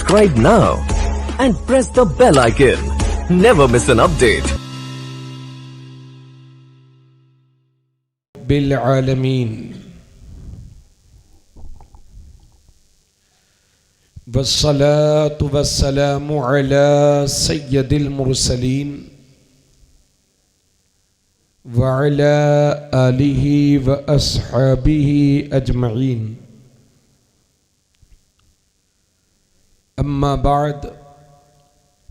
Subscribe now and press the bell icon. Never miss an update. bil alamin wassalatu wassalamu ala sayyidil mursalin wa ala alihi wa ashabihi ajma'in. अम्मा बाद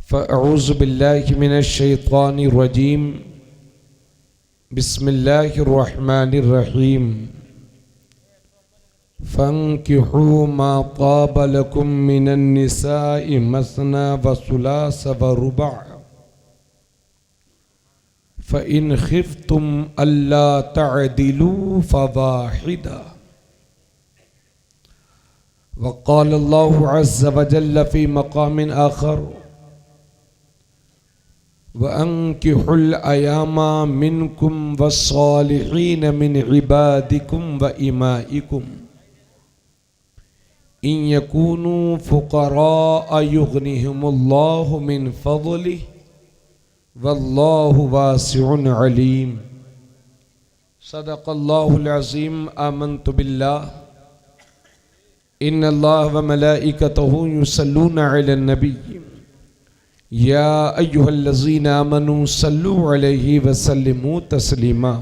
फ़अऊज़ु बिल्लाहि मिनश शैतानिर रजीम बिस्मिल्लाहिर रहमानिर रहीम फ़ंकिहू मा ताब लकुम मिनन निसाइ मसना व सुलास व रुबा फ़इन खिफ्तुम अल्ला तअदिलू फ़वाहिदा। वक़ाल अल्लाहु अज़्ज़ व जल्ल फ़ी मक़ामिन आख़र वअंकिहुल अयामा मिनकुम वस्सालिहीन मिन इबादिकुम व इमाइकुम इन यकूनू फ़ुक़रा युग़निहुमुल्लाहु मिन फ़ज़लिहि वल्लाहु वासिउन अलीम। सदक़ल्लाहुल अज़ीम। आमन्तु बिल्लाह इन्नल्लाह व मलाइकतहु युसल्लूना अलन नबी या अय्युहल्लज़ीना आमनू सल्लू अलैहि व सल्लिमू तस्लीमा।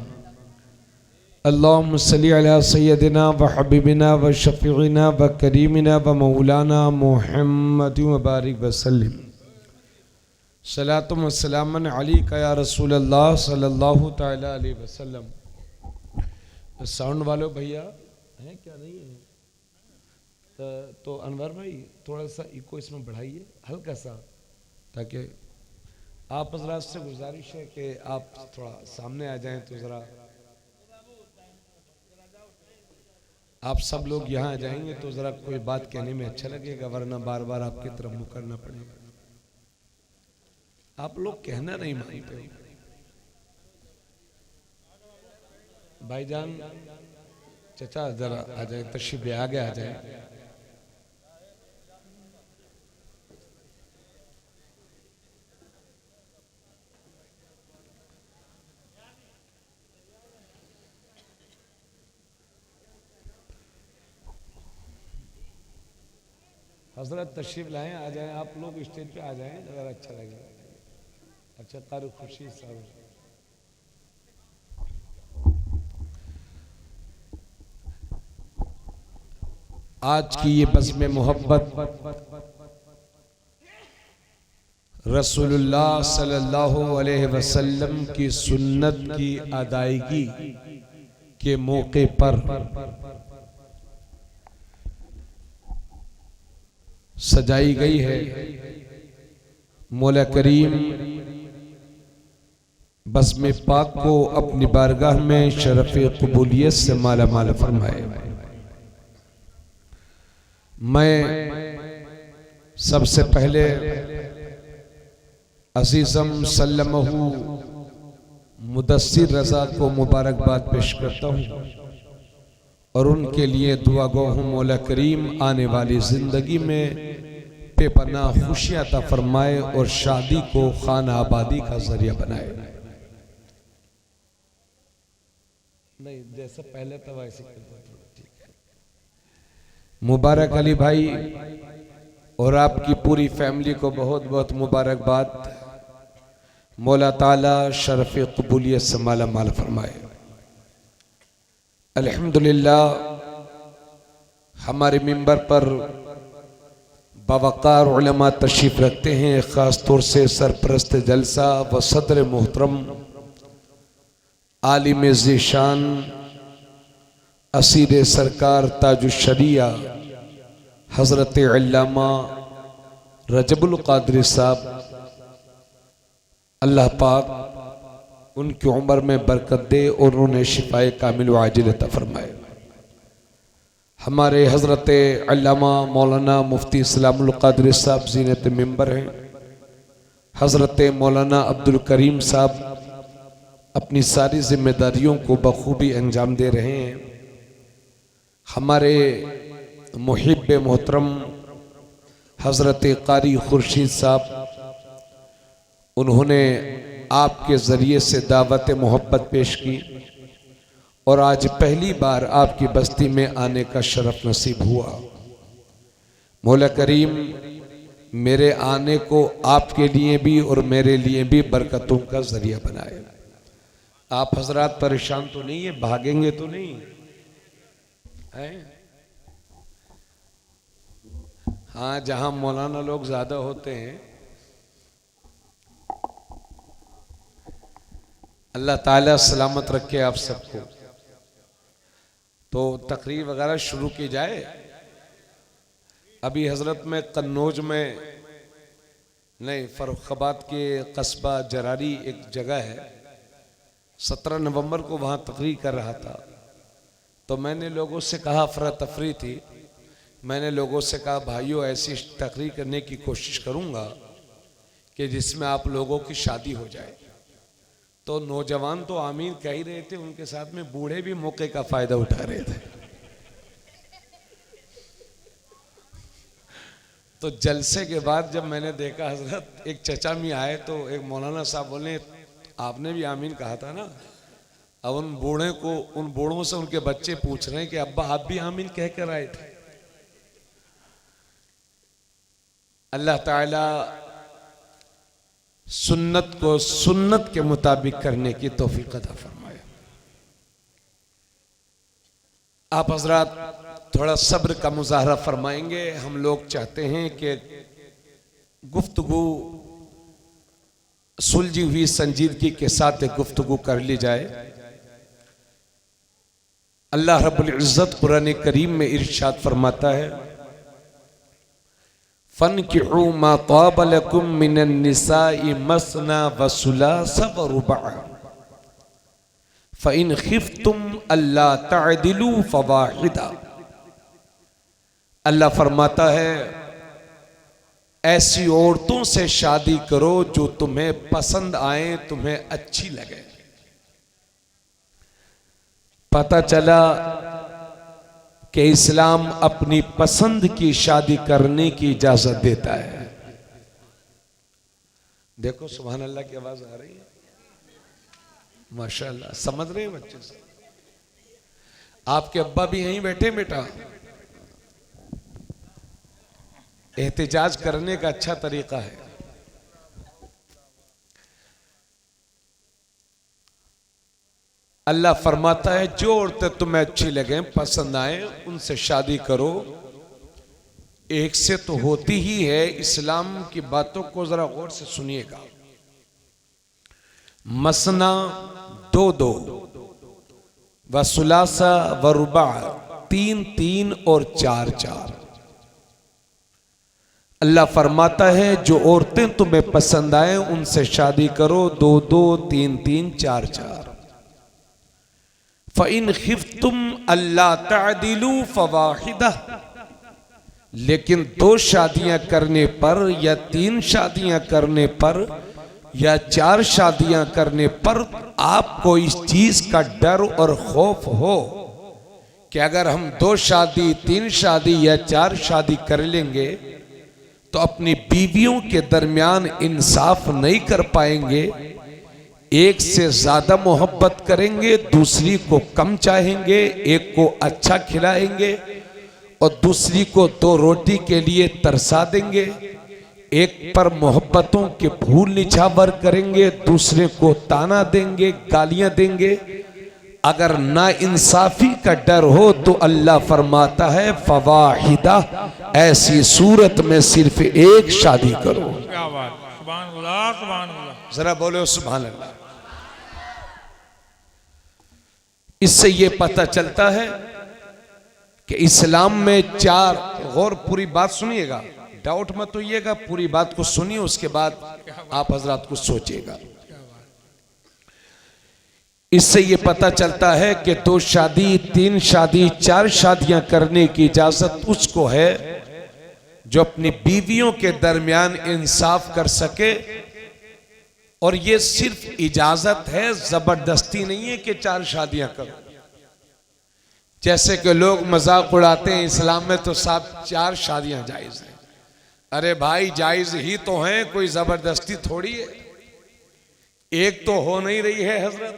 अल्लाहुम्मा सल्लि अला सय्यदिना व हबीबिना व शफ़ीइना व करीमिना व मौलाना मुहम्मद व बारिक व सल्लिम। सलातुम व सलामन अलैका या रसूल अल्लाह सल्लल्लाहु तआला अलैहि वसल्लम। साउंड वालों भैया हैं क्या? नहीं है तो अनवर भाई थोड़ा सा इको इसमें बढ़ाइए हल्का सा, ताकि आप हज़रात से गुजारिश है कि आप थोड़ा सामने आ जाएं तो ज़रा आप सब लोग यहाँ आ जाएंगे तो ज़रा कोई बात कहने में अच्छा लगेगा, वरना बार बार आपकी तरफ मुँह करना पड़ेगा। आप लोग कहना नहीं मानते। भाईजान चचा ज़रा आ जाए, तशरीफ़ आगे आ जाए। हजरत तशरीफ लाएं, आ जाएं, आप लोग स्टेज पे आ जाएं, अगर अच्छा लगेगा। अच्छा कारी खुशी साहब आज की ये बज़्म मोहब्बत रसूलुल्लाह सल्लल्लाहु अलैहि वसल्लम की सुन्नत की अदायगी के मौके पर सजाई गई है। मौला करीम बज़्म पाक को अपनी बारगाह में शरफ़े क़बूलियत से माला माल फरमाए। मैं सबसे पहले अज़ीज़म सल्लमहु मुदस्सिर रज़ा को मुबारकबाद पेश करता हूँ और उनके लिए दुआ गो हूँ मौला करीम आने वाली जिंदगी में बेपनाह खुशियाँ अता फरमाए और शादी को खाना आबादी का जरिया बनाए। नहीं जैसा पहले था वैसे ठीक है। मुबारक अली भाई और आपकी पूरी फैमिली को बहुत बहुत मुबारकबाद। मौला ताला शरफ़ क़बूलियत से माला माल फरमाए। अल्हम्दुलिल्लाह हमारे मिंबर पर बावक़ार उलमा तशरीफ़ रखते हैं, ख़ास तौर से सरपरस्त जलसा व सदर मोहतरम आलिम ज़ीशान असीर सरकार ताजुश्शरिया हज़रत अल्लामा रजबुल क़ादरी साहब, अल्लाह पाक उनकी उम्र में बरकत दे और उन्हें शिफाए कामिल व आजिल अता फरमाए। हमारे हज़रत अल्लामा मौलाना मुफ्ती इस्लामुल क़ादरी साहब ज़ीनत मिंबर हैं। हज़रत मौलाना अब्दुल करीम साहब अपनी सारी जिम्मेदारियों को बखूबी अंजाम दे रहे हैं। हमारे मुहिब मोहतरम हजरत कारी खुर्शीद साहब, उन्होंने आपके ज़रिए से दावत मोहब्बत पेश की और आज पहली बार आपकी बस्ती में आने का शरफ नसीब हुआ। मौला करीम मेरे आने को आपके लिए भी और मेरे लिए भी बरकतों का जरिया बनाए। आप हजरात परेशान तो नहीं है, भागेंगे तो नहीं है? हाँ, जहां मौलाना लोग ज्यादा होते हैं, अल्लाह ताला सलामत रखे आप सबको। तो तकरीर वगैरह शुरू की जाए। अभी हजरत में कन्नौज में नहीं, फर्रुखाबाद के कस्बा जरारी एक जगह है, 17 नवंबर को वहाँ तकरीर कर रहा था। तो मैंने लोगों से कहा, अफरा तफरी थी, मैंने लोगों से कहा भाइयों ऐसी तकरीर करने की कोशिश करूँगा कि जिसमें आप लोगों की शादी हो जाए। तो नौजवान तो आमीन कह ही रहे थे, उनके साथ में बूढ़े भी मौके का फ़ायदा उठा रहे थे। तो जलसे के बाद जब मैंने देखा हजरत एक चचा मी आए, तो एक मौलाना साहब बोले आपने भी आमीन कहा था ना। अब उन बूढ़ों से उनके बच्चे पूछ रहे हैं कि अब्बा आप भी आमीन कह कर आए थे। अल्लाह ताला सुन्नत को सुन्नत के मुताबिक करने की तौफीक अता फरमाए। आप हजरात थोड़ा सब्र का मुजाहरा फरमाएंगे। हम लोग चाहते हैं कि गुफ्तगू सुलझी हुई संजीदगी के साथ गुफ्तगू कर ली जाए। अल्लाह रब्बुल इज्जत कुरान करीम में इरशाद फरमाता है, फनकिहू मा ताब लकुम मिनन निसाई मसना व सुलासा व रुबा फ़इन खिफ्तुम अल्ला तअदिलू फवाहिदा। अल्लाह फरमाता है ऐसी औरतों से शादी करो जो तुम्हें पसंद आए, तुम्हें अच्छी लगे। पता चला कि इस्लाम अपनी पसंद की शादी करने की इजाजत देता है। देखो सुभान अल्लाह की आवाज आ रही है, माशाअल्लाह। समझ रहे हैं बच्चे से? आपके अब्बा भी यहीं बैठे बेटा। एहतिजाज करने का अच्छा तरीका है। अल्लाह फरमाता है जो औरतें तुम्हें अच्छी लगे, पसंद आए, उनसे शादी करो। एक से तो होती ही है। इस्लाम की बातों को जरा गौर से सुनिएगा। मसना दो दो, व सुलासा व रुबा तीन तीन और चार चार। अल्लाह फरमाता है जो औरतें तुम्हें पसंद आए उनसे शादी करो, दो दो तीन तीन चार चार। फ़इन खिफ्तुम अल्ला तअदिलू फवाहिदा। लेकिन दो शादियां करने पर या तीन शादियां करने पर या चार शादियां करने पर आपको इस चीज का डर और खौफ हो कि अगर हम दो शादी, तीन शादी या चार शादी कर लेंगे तो अपनी बीवियों के दरमियान इंसाफ नहीं कर पाएंगे। एक से ज्यादा मोहब्बत करेंगे, दूसरी को कम चाहेंगे, एक को अच्छा खिलाएंगे और दूसरी को दो रोटी के लिए तरसा देंगे। एक पर मोहब्बतों के फूल निछावर करेंगे, दूसरे को ताना देंगे, गालियां देंगे। अगर ना इंसाफी का डर हो तो अल्लाह फरमाता है फवाहिदा, ऐसी सूरत में सिर्फ एक शादी करो। क्या बात, सुभान अल्लाह, सुभान अल्लाह। जरा बोलो सुभान अल्लाह। इससे ये पता चलता है कि इस्लाम में चार, गौर पूरी बात सुनिएगा, डाउट मत होइएगा, पूरी बात को सुनिए, उसके बाद आप हजरात कुछ सोचिएगा। इससे ये पता चलता है कि दो शादी, तीन शादी, चार शादियां करने की इजाजत उसको है जो अपनी बीवियों के दरमियान इंसाफ कर सके। और ये सिर्फ इजाजत है, जबरदस्ती नहीं है कि चार शादियां करो। जैसे कि लोग मजाक उड़ाते हैं इस्लाम में तो साहब चार शादियां जायज हैं। अरे भाई जायज ही तो है, कोई जबरदस्ती थोड़ी है। एक तो हो नहीं रही है हजरत,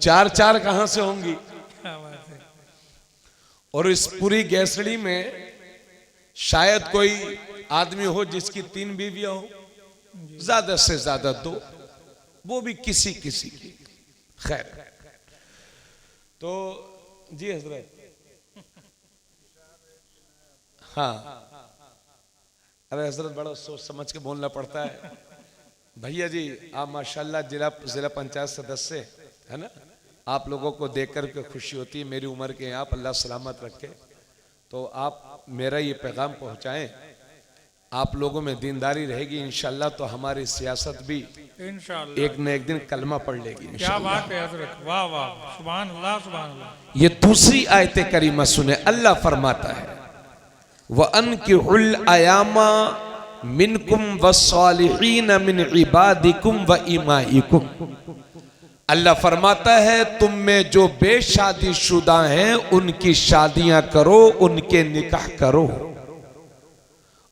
चार चार कहां से होंगी? क्या बात है। और इस पूरी गैसड़ी में शायद कोई आदमी हो जिसकी 3 बीवियां हो, ज्यादा से ज्यादा 2, वो भी किसी किसी की। खैर, तो जी हजरत, हाँ, अरे हजरत बड़ा सोच समझ के बोलना पड़ता है। भैया जी आप माशाल्लाह जिला पंचायत सदस्य है ना, आप लोगों को देखकर के खुशी होती है। मेरी उम्र के हैं आप, अल्लाह सलामत रखे। तो आप मेरा ये पैगाम पहुंचाएं, आप लोगों में दीनदारी रहेगी इंशाल्लाह, तो हमारी सियासत भी इंशाल्लाह एक न एक दिन कलमा पढ़ लेगी क्या इंशाल्लाह। बात है हजरत, वाह वाह, सुभान अल्लाह सुभान अल्लाह। ये दूसरी आयत करीमा सुने, अल्लाह फरमाता है व अनकिहुल अयामा मिनकुम वस्सालिहीन मिन इबादिकुम व इमाइकुम। अल्लाह फरमाता है तुम में जो बेशादीशुदा हैं उनकी शादियां करो, उनके निकाह करो,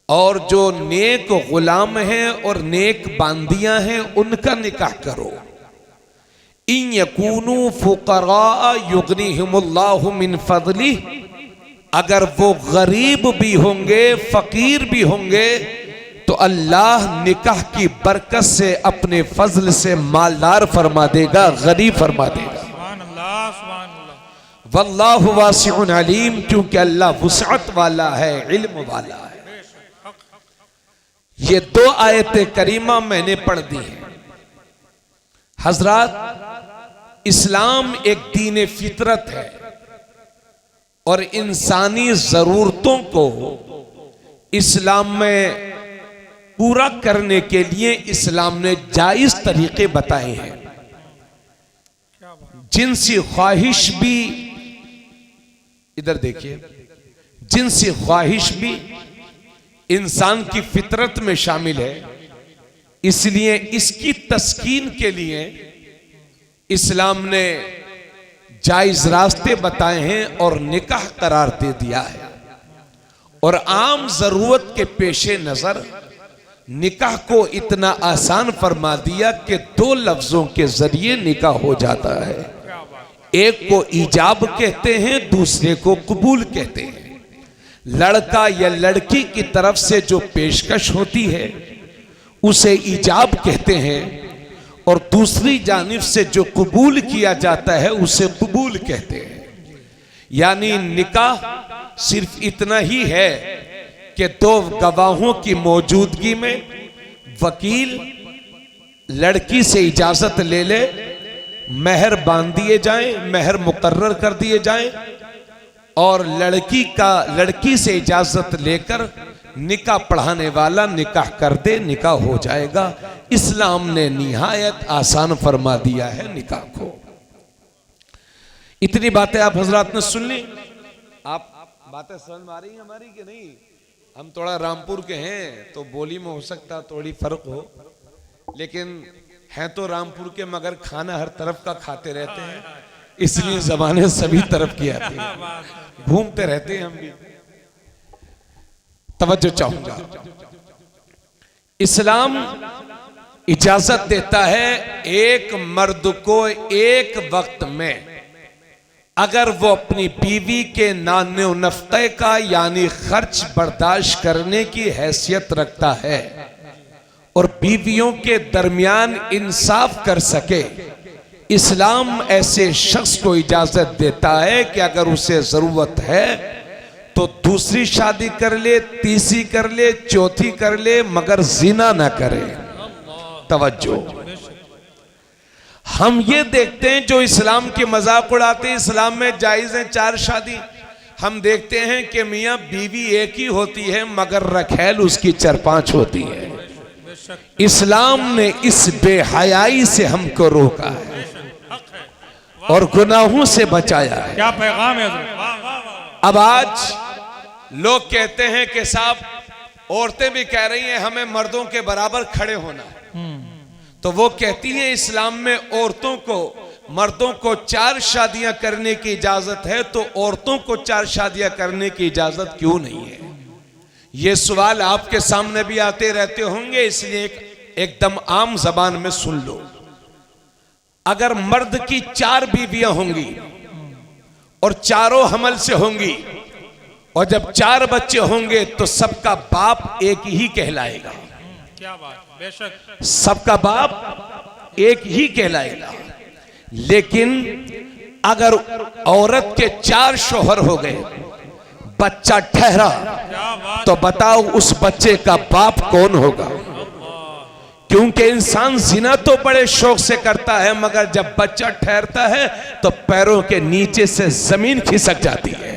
और जो नेक गुलाम हैं और नेक बांदियां हैं उनका निकाह करो। इन यकूनू फुकरा युगनिहिमुल्लाहु मिन फज़ली, अगर वो गरीब भी होंगे फकीर भी होंगे तो अल्लाह निकाह की बरकत से अपने फजल से मालदार फरमा देगा, गरीब फरमा देगा। सुभान अल्लाह सुभान अल्लाह। वल्लाहु वासिउन अलीम, क्योंकि अल्लाह वुसअत वाला है, इल्म वाला है। ये 2 आयतें करीमा मैंने पढ़ दी हैं हजरत। इस्लाम एक दीन फितरत है और इंसानी जरूरतों को इस्लाम में पूरा करने के लिए इस्लाम ने जायज तरीके बताए हैं। जिनसी ख्वाहिश भी, इधर देखिए, जिनसी ख्वाहिश भी इंसान की फितरत में शामिल है, इसलिए इसकी तस्कीन के लिए इस्लाम ने जायज रास्ते बताए हैं और निकाह करार दे दिया है। और आम जरूरत के पेशे नजर निकाह को इतना आसान फरमा दिया कि 2 लफ्जों के जरिए निकाह हो जाता है। एक को ईजाब कहते हैं, दूसरे को कबूल कहते हैं। लड़का या लड़की की तरफ से जो पेशकश होती है उसे ईजाब कहते हैं, और दूसरी जानिब से जो कबूल किया जाता है उसे कबूल कहते हैं। यानी निकाह सिर्फ इतना ही है कि 2 गवाहों की मौजूदगी में वकील लड़की से इजाजत ले ले, मेहर बांध दिए जाएं, मेहर मुकर्रर कर दिए जाएं, और लड़की से इजाजत लेकर निकाह पढ़ाने वाला निकाह कर दे, निकाह हो जाएगा। इस्लाम ने निहायत आसान फरमा दिया है निकाह को। इतनी बातें आप हजरात ने सुन ली। आप बातें समझ में आ रही हैं हमारी कि नहीं? हम थोड़ा रामपुर के हैं तो बोली में हो सकता थोड़ी फर्क हो, लेकिन हैं तो रामपुर के, मगर खाना हर तरफ का खाते रहते हैं, इसलिए जबानें सभी तरफ की आती हैं, घूमते रहते हैं हम भी। तवज्जो चाहूंगा, इस्लाम इजाजत देता है एक मर्द को एक वक्त में, अगर वो अपनी बीवी के नाने नफ्ते का यानी खर्च बर्दाश्त करने की हैसियत रखता है और बीवियों के दरमियान इंसाफ कर सके, इस्लाम ऐसे शख्स को इजाजत देता है कि अगर उसे जरूरत है तो दूसरी शादी कर ले, तीसरी कर ले, चौथी कर ले, मगर जिना ना करे। तवज्जो, हम ये देखते हैं जो इस्लाम के मजाक उड़ाते हैं, इस्लाम में जायज है 4 शादी। हम देखते हैं कि मियाँ बीवी एक ही होती है मगर रखैल उसकी 4-5 होती है। इस्लाम ने इस बेहयाई से हमको रोका है और गुनाहों से बचाया है। क्या पैगाम है हजरत, वाह वाह वाह। अब आज लोग कहते हैं कि साहब, औरतें भी कह रही हैं हमें मर्दों के बराबर खड़े होना, तो वो कहती हैं इस्लाम में औरतों को, मर्दों को 4 शादियां करने की इजाजत है, तो औरतों को 4 शादियां करने की इजाजत क्यों नहीं है? ये सवाल आपके सामने भी आते रहते होंगे, इसलिए एकदम आम जबान में सुन लो। अगर मर्द की 4 बीवियां होंगी और चारों हमल से होंगी, और जब 4 बच्चे होंगे तो सबका बाप एक ही कहलाएगा। क्या बात, बेशक सबका बाप एक ही कहलाएगा। लेकिन अगर औरत के 4 शौहर हो गए, बच्चा ठहरा, क्या बात, तो बताओ उस बच्चे का बाप कौन होगा? क्योंकि इंसान जिना तो बड़े शौक से करता है, मगर जब बच्चा ठहरता है तो पैरों के नीचे से जमीन खिसक जाती है।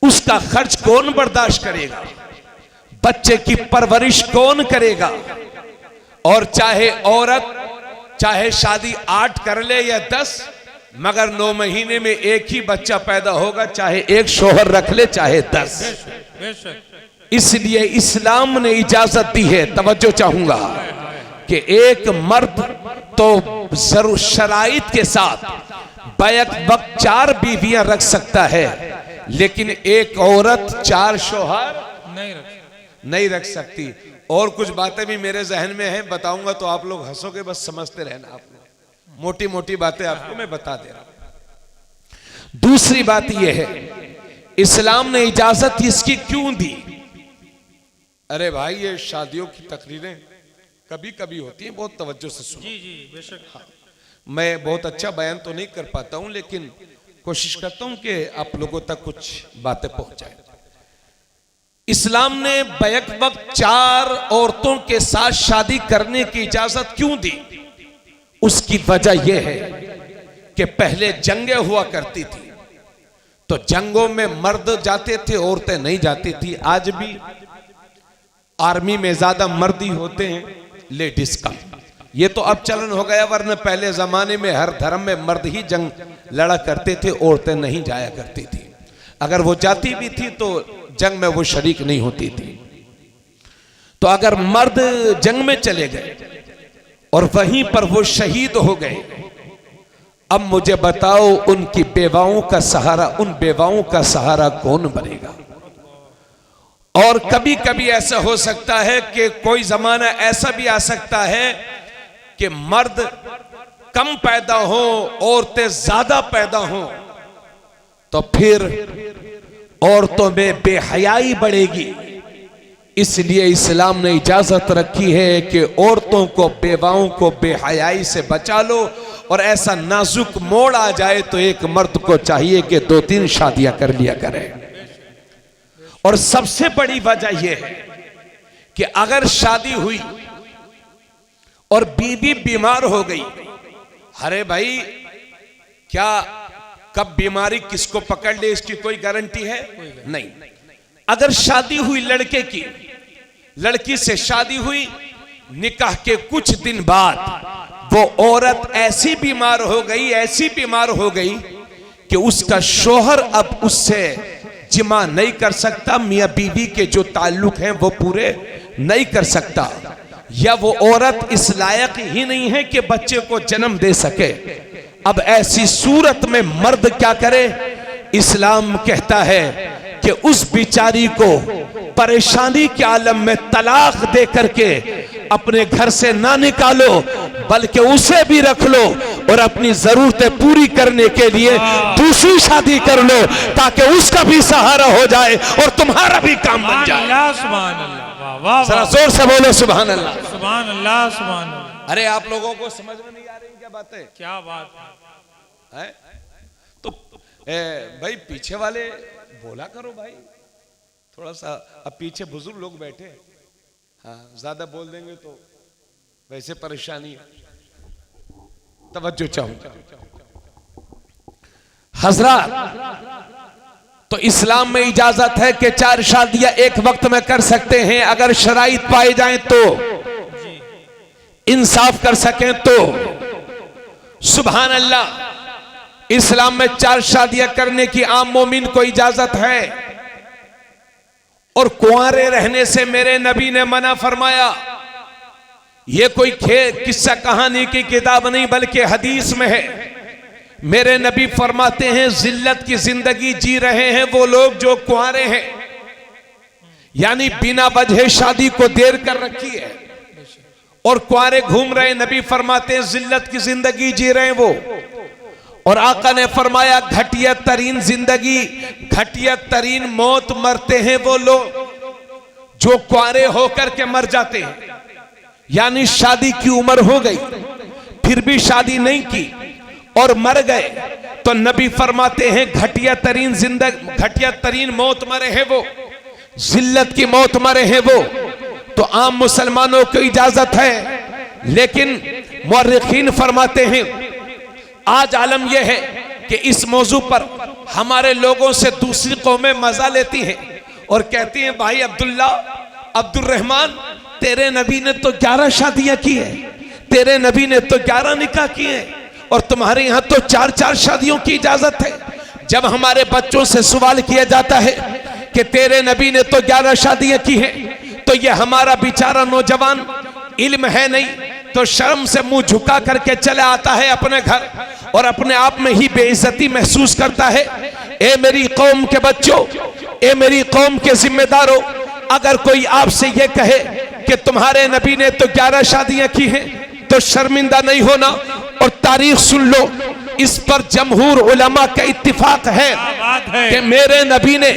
उसका खर्च कौन बर्दाश्त करेगा? बच्चे की परवरिश कौन करेगा? और चाहे औरत चाहे शादी 8 कर ले या 10, मगर 9 महीने में एक ही बच्चा पैदा होगा, चाहे एक शौहर रख ले चाहे 10। बेशक इसलिए इस्लाम ने इजाजत दी है, तवज्जो चाहूंगा, कि एक मर्द तो जरूर शराइत के साथ बैक वक्त 4 बीवियां रख सकता है, लेकिन एक औरत 4 शौहर नहीं रख सकती। और कुछ बातें भी मेरे जहन में हैं, बताऊंगा तो आप लोग हंसोगे, बस समझते रहना। आप लोग मोटी मोटी बातें आपको मैं बता दे रहा हूं। दूसरी बात यह है, इस्लाम ने इजाजत इसकी क्यों दी? अरे भाई, ये शादियों की तकरीरें कभी कभी होती हैं, बहुत तवज्जो से सुनो। जी जी बेशक। मैं बहुत अच्छा बयान तो नहीं कर पाता हूं, लेकिन कोशिश करता हूं कि आप लोगों तक कुछ बातें पहुंचाएं। इस्लाम ने बैक वक्त 4 औरतों के साथ शादी करने की इजाजत क्यों दी? उसकी वजह यह है कि पहले जंगें हुआ करती थी, तो जंगों में मर्द जाते थे, औरतें नहीं जाती थी। आज भी आर्मी में ज्यादा मर्द ही होते हैं, लेडीज कम। ये तो अब चलन हो गया, वरना पहले जमाने में हर धर्म में मर्द ही जंग लड़ा करते थे, औरतें नहीं जाया करती थी। अगर वो जाती भी थी तो जंग में वो शरीक नहीं होती थी। तो अगर मर्द जंग में चले गए और वहीं पर वो शहीद हो गए, अब मुझे बताओ उनकी बेवाओं का सहारा, उन बेवाओं का सहारा कौन बनेगा? और कभी कभी ऐसा हो सकता है कि कोई जमाना ऐसा भी आ सकता है कि मर्द कम पैदा हो, औरतें ज्यादा पैदा हो, तो फिर औरतों में बेहयाई बढ़ेगी। इसलिए इस्लाम ने इजाजत रखी है कि औरतों को, बेवाओं को बेहयाई से बचा लो। और ऐसा नाजुक मोड़ आ जाए तो एक मर्द को चाहिए कि 2-3 शादियां कर लिया करे। और सबसे बड़ी वजह यह है कि अगर शादी हुई और बीवी बीमार हो गई, अरे भाई, क्या कब बीमारी किसको पकड़ ले इसकी कोई गारंटी है? नहीं। अगर शादी हुई लड़के की, लड़की से शादी हुई, निकाह के कुछ दिन बाद वो औरत ऐसी बीमार हो गई कि उसका शौहर अब उससे जिमा नहीं कर सकता, मियां बीवी के जो ताल्लुक हैं वो पूरे नहीं कर सकता, या वो औरत इस लायक ही नहीं है कि बच्चे को जन्म दे सके। अब ऐसी सूरत में मर्द क्या करे? इस्लाम कहता है कि उस बिचारी को परेशानी के आलम में तलाक दे करके अपने घर से ना निकालो, बल्कि उसे भी रख लो और अपनी जरूरतें पूरी करने के लिए दूसरी शादी कर लो, ताकि उसका भी सहारा हो जाए और तुम्हारा भी काम बन जाए। सुभान अल्लाह, वाह जरा जोर से बोलो सुभान अल्लाह। सुभान अल्लाह, सुभान अल्लाह। अरे आप लोगों को समझ में नहीं आ रही क्या बातें? क्या बात है? तो भाई पीछे वाले बोला करो भाई, थोड़ा सा। अब पीछे बुजुर्ग लोग बैठे हैं, हाँ, ज्यादा बोल देंगे तो वैसे परेशानी है। तवज्जो चाहूंगा हजरात। तो इस्लाम में इजाजत है कि 4 शादियां एक वक्त में कर सकते हैं, अगर शराइत पाए जाएं तो, इंसाफ कर सकें तो। सुभान अल्लाह। इस्लाम में 4 शादियां करने की आम मोमिन को इजाजत है, और कुंवारे रहने से मेरे नबी ने मना फरमाया। यह कोई किस्सा कहानी की किताब नहीं, बल्कि हदीस में है। मेरे नबी फरमाते हैं, जिल्लत की जिंदगी जी रहे हैं वो लोग जो कुंवारे हैं, यानी बिना वजह शादी को देर कर रखी है और कुआरे घूम रहे। नबी फरमाते हैं जिल्लत की जिंदगी जी रहे हैं वो। और आका ने फरमाया घटिया तरीन जिंदगी, घटिया तरीन मौत मरते हैं वो लोग जो कुआरे होकर के मर जाते हैं। यानी शादी की उम्र हो गई फिर भी शादी नहीं की और मर गए, तो नबी फरमाते हैं घटिया तरीन जिंदगी, घटिया तरीन मौत मरे हैं वो, जिल्लत की मौत मरे हैं वो। तो आम मुसलमानों को इजाजत है, लेकिन मुअर्रिखीन फरमाते हैं आज आलम यह है कि इस मौजू पर हमारे लोगों से दूसरी कौमें मजा लेती हैं और कहती हैं भाई अब्दुल्ला, अब्दुल रहमान, तेरे नबी ने तो 11 शादियां की है, तेरे नबी ने तो 11 निकाह किए हैं और तुम्हारे यहां तो 4-4 शादियों की इजाजत है। जब हमारे बच्चों से सवाल किया जाता है कि तेरे नबी ने तो 11 शादियां की हैं, तो ये हमारा बेचारा नौजवान इल्म है नहीं तो शर्म से मुंह झुका करके चला आता है अपने घर और अपने आप में ही बेइज्जती महसूस करता है। ए मेरी कौम के बच्चों, ए मेरी कौम के जिम्मेदारों, अगर कोई आपसे ये कहे कि तुम्हारे नबी ने तो 11 शादियां की हैं तो शर्मिंदा नहीं होना। और तारीख सुन लो, इस पर जमहूर उलमा का इत्तिफाक है कि मेरे नबी ने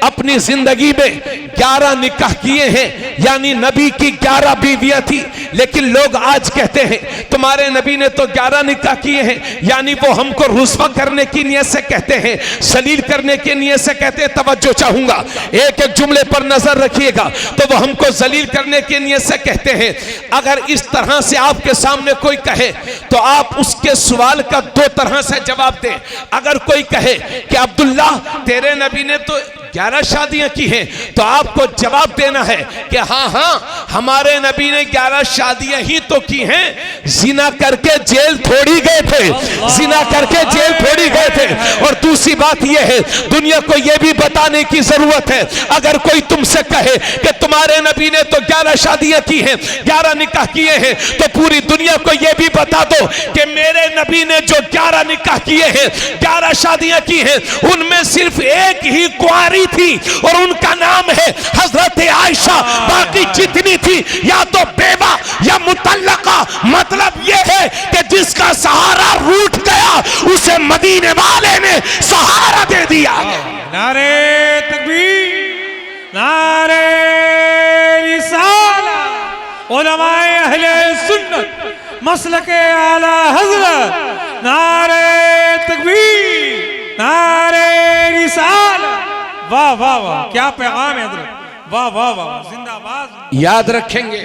अपनी जिंदगी में 11 निकाह किए हैं, यानी नबी की 11 बीवियां थी। लेकिन लोग आज कहते हैं तुम्हारे नबी ने तो 11 निकाह किए हैं, यानी वो हमको रुस्वा करने की नियत से कहते हैं, सलील करने की नियत से कहते हैं। तवज्जो चाहूंगा, एक एक जुमले पर नजर रखिएगा, तो वो हमको जलील करने की नियत से कहते हैं। अगर इस तरह से आपके सामने कोई कहे तो आप उसके सवाल का 2 तरह से जवाब दें। अगर कोई कहे कि अब्दुल्ला तेरे नबी ने तो 11 शादियां की हैं, तो आपको जवाब देना है कि हाँ हाँ हमारे नबी ने 11 शादियां ही तो की हैं, जिना करके जेल थोड़ी गए थे, जिना करके जेल थोड़ी गए थे। और दूसरी बात यह है, दुनिया को यह भी बताने की जरूरत है, अगर कोई तुमसे कहे कि तुम्हारे नबी ने तो 11 शादियां की हैं, 11 निकाह किए हैं, तो पूरी दुनिया को यह भी बता दो कि मेरे नबी ने जो 11 निकाह किए हैं, 11 शादियां की हैं, उनमें सिर्फ एक ही कुंवारी थी और उनका नाम है हजरत आयशा। बाकी जितनी थी या तो बेवा या मुतल्लका। मतलब यह है कि जिसका सहारा रूठ गया उसे मदीने वाले ने सहारा दे दिया। नारे तकबीर, नारे रिसालत, उलमाए अहले सुन्नत, मसलके आला हजरत, नारे तकबीर, नारे रिसालत। वाह वाह वाह, क्या पैगाम है हजरत, वाह वाह वाह, जिंदाबाद। याद रखेंगे,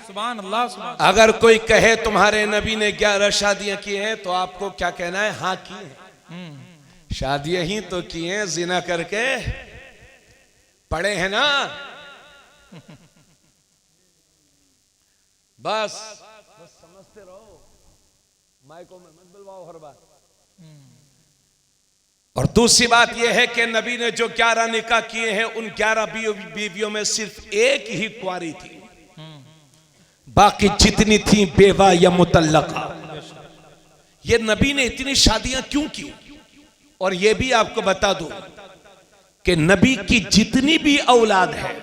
सुभान अल्लाह, सुभान। अगर कोई कहे तुम्हारे नबी ने 11 शादियां की हैं, तो आपको क्या कहना है? हाँ की है, शादियां ही तो की हैं, जिना करके पड़े हैं ना। बस समझते रहो, माइकों में मत बुलवाओ हर बात। और दूसरी बात यह है कि नबी ने जो 11 निकाह किए हैं, उन 11 बीवियों में सिर्फ एक ही कुंवारी थी, बाकी जितनी थी बेवा या मुतल्लका। ये नबी ने इतनी शादियां क्यों की? और यह भी आपको बता दूं कि नबी की जितनी भी औलाद है,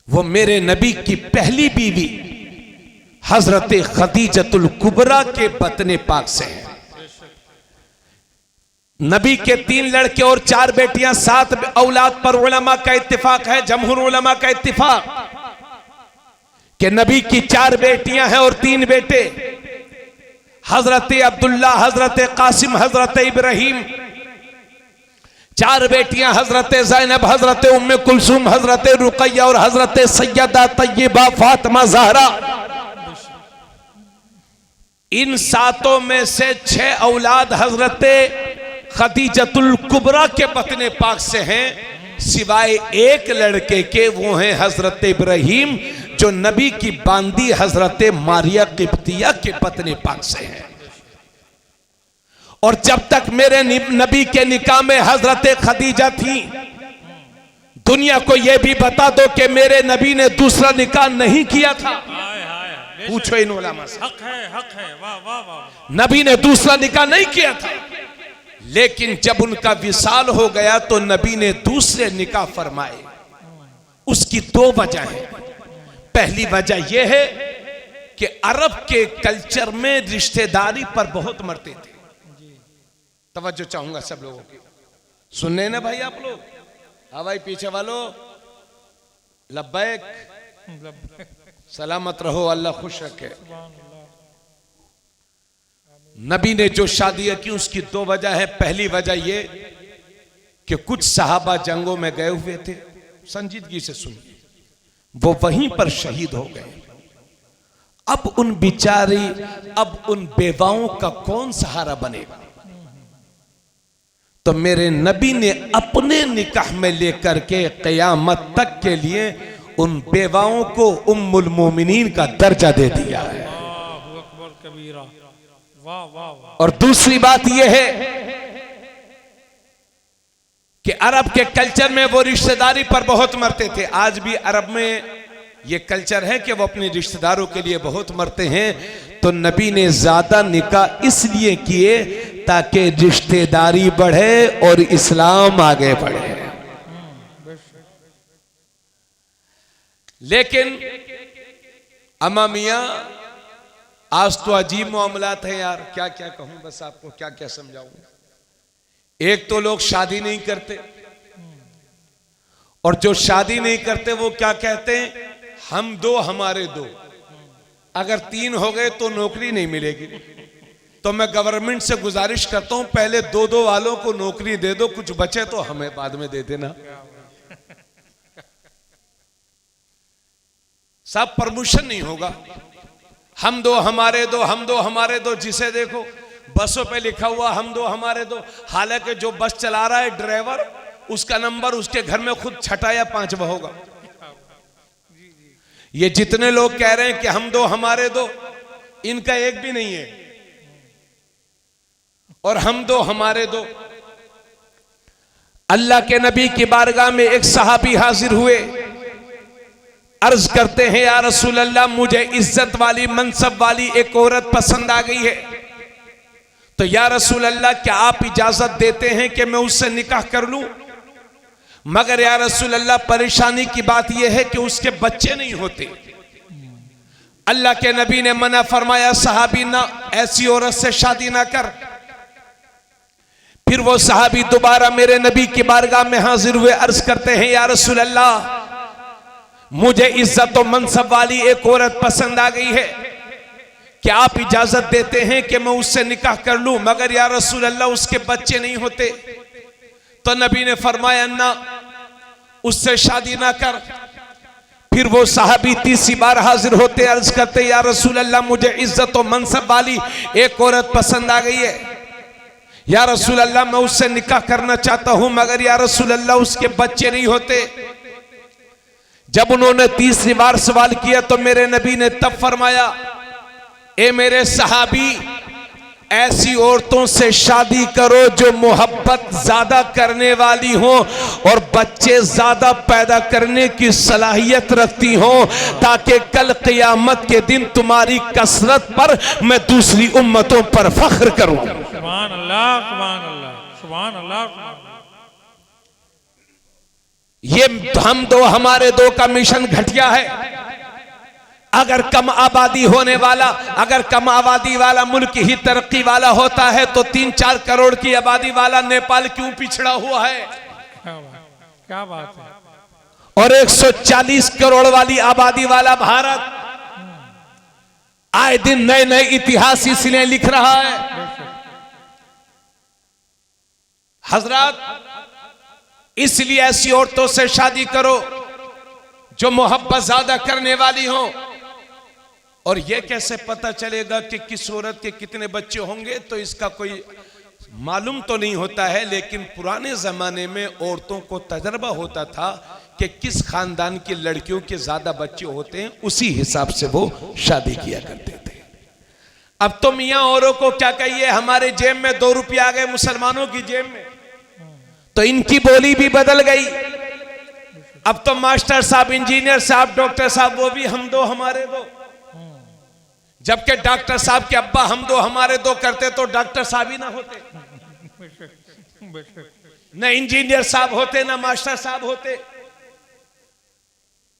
वो मेरे नबी की पहली बीवी हजरत खदीजतुल कुबरा के बतने पाक से है। नबी के 3 लड़के और 4 बेटियां, 7 औलाद पर उलमा का इत्तिफाक है, जमहूर उलमा का इत्तिफाक कि नबी की 4 बेटियां हैं और 3 बेटे। हजरत अब्दुल्ला, हजरत कासिम, हजरत इब्राहिम। 4 बेटियां हजरत ज़ैनब, हजरत उम्मे कुलसूम, हजरत रुकैया और हजरत सैयदा तय्यबा फातिमा ज़हरा। इन 7 में से 6 औलाद हजरत खदीजतुल कुबरा के बतने पाक से हैं, सिवाय एक लड़के के, वो हैं हजरत इब्राहिम, जो नबी की बांदी हजरत मारिया किब्तिया के बतने पाक से हैं। और जब तक मेरे नबी के निकाह में हजरत खदीजा थी, दुनिया को यह भी बता दो कि मेरे नबी ने दूसरा निकाह नहीं किया था। पूछो इन उलमा से, हक है, वाह वाह वाह। नबी ने दूसरा निकाह नहीं किया था, लेकिन जब उनका विसाल हो गया तो नबी ने दूसरे निकाह फरमाए। उसकी दो वजह है। पहली वजह यह है कि अरब के कल्चर में रिश्तेदारी पर बहुत मरते थे। तवज्जो चाहूंगा सब लोगों की, सुनने ना भाई आप लोग। हाँ भाई पीछे वालों, लब्बैक, सलामत रहो, अल्लाह खुश रखे। नबी ने जो शादियां की उसकी दो वजह है। पहली वजह यह कि कुछ सहाबा जंगों में गए हुए थे, संजीदगी से सुनिए, वो वहीं पर शहीद हो गए। अब उन बेवाओं का कौन सहारा बनेगा? तो मेरे नबी ने अपने निकाह में लेकर के क़यामत तक के लिए उन बेवाओं को उम्मुल मोमिनीन का दर्जा दे दिया है। और दूसरी बात यह है कि अरब के कल्चर में वो रिश्तेदारी पर बहुत मरते थे। आज भी अरब में ये कल्चर है कि वो अपने रिश्तेदारों के लिए बहुत मरते हैं। तो नबी ने ज्यादा निकाह इसलिए किए ताकि रिश्तेदारी बढ़े और इस्लाम आगे बढ़े। लेकिन अम्मा मियां, आज तो अजीब मामलात है यार, क्या क्या कहूं, बस आपको क्या क्या समझाऊं। एक तो लोग शादी नहीं करते, और जो शादी नहीं करते वो क्या कहते हैं, हम दो हमारे दो। अगर तीन हो गए तो नौकरी नहीं मिलेगी। तो मैं गवर्नमेंट से गुजारिश करता हूं, पहले दो दो वालों को नौकरी दे दो, कुछ बचे तो हमें बाद में दे देना। सब प्रमोशन नहीं होगा। हम दो हमारे दो, हम दो हमारे दो, जिसे देखो बसों पे लिखा हुआ हम दो हमारे दो। हालांकि जो बस चला रहा है ड्राइवर, उसका नंबर उसके घर में खुद छठा या पांचवा होगा। ये जितने लोग कह रहे हैं कि हम दो हमारे दो, इनका एक भी नहीं है। और हम दो हमारे दो, अल्लाह के नबी की बारगाह में एक सहाबी हाजिर हुए, अर्ज करते हैं या रसूल अल्लाह, मुझे इज्जत वाली मनसब वाली एक औरत पसंद आ गई है। तो या रसूल अल्लाह, क्या आप इजाजत देते हैं कि मैं उससे निकाह कर लूं? मगर या रसूल अल्लाह, परेशानी की बात यह है कि उसके बच्चे नहीं होते। अल्लाह के नबी ने मना फरमाया, सहाबी ना, ऐसी औरत से शादी ना कर। फिर वो सहाबी दोबारा मेरे नबी की बारगाह में हाजिर हुए, अर्ज करते हैं या रसूल अल्लाह, मुझे इज्जत और मनसब वाली एक औरत पसंद आ गई है, क्या आप इजाजत देते हैं कि मैं उससे निकाह कर लूं? मगर या रसूल अल्लाह, उसके बच्चे नहीं होते। तो नबी ने फरमाया ना, उससे शादी ना कर। फिर वो सहाबी तीसरी बार हाजिर होते, अर्ज करते या रसूल अल्लाह, मुझे इज्जत और मनसब वाली एक औरत पसंद आ गई है, या रसूल अल्लाह मैं उससे निकाह करना चाहता हूं, मगर या रसूल अल्लाह उसके बच्चे नहीं होते। जब उन्होंने तीसरी बार सवाल किया तो मेरे नबी ने तब फरमाया, ए मेरे सहाबी, ऐसी औरतों से शादी करो जो मोहब्बत ज्यादा करने वाली हो और बच्चे ज्यादा पैदा करने की सलाहियत रखती हो, ताकि कल क़यामत के दिन तुम्हारी कसरत पर मैं दूसरी उम्मतों पर फख्र करूं। सुभान अल्लाह, सुभान अल्लाह, सुभान अल्लाह। ये हम दो हमारे दो का मिशन घटिया है। अगर कम आबादी होने वाला, अगर कम आबादी वाला मुल्क ही तरक्की वाला होता है तो 3-4 करोड़ की आबादी वाला नेपाल क्यों पिछड़ा हुआ है? क्या बात है। और 140 करोड़ वाली आबादी वाला भारत आए दिन नए नए इतिहास इसलिए लिख रहा है। हजरत, इसलिए ऐसी औरतों से शादी करो जो मोहब्बत ज्यादा करने वाली हो। और यह कैसे पता चलेगा कि किस औरत के कितने बच्चे होंगे? तो इसका कोई मालूम तो नहीं होता है, लेकिन पुराने जमाने में औरतों को तजर्बा होता था कि किस खानदान की लड़कियों के ज्यादा बच्चे होते हैं, उसी हिसाब से वो शादी किया करते थे। अब तो मियां औरों को क्या कहिए, हमारे जेब में 2 रुपये आ गए मुसलमानों की जेब में, तो इनकी बोली भी बदल गई। अब तो मास्टर साहब, इंजीनियर साहब, डॉक्टर साहब, वो भी हम दो हमारे दो। जबकि डॉक्टर साहब के अब्बा हम दो हमारे दो करते तो डॉक्टर साहब ही ना होते, न इंजीनियर साहब होते, न मास्टर साहब होते।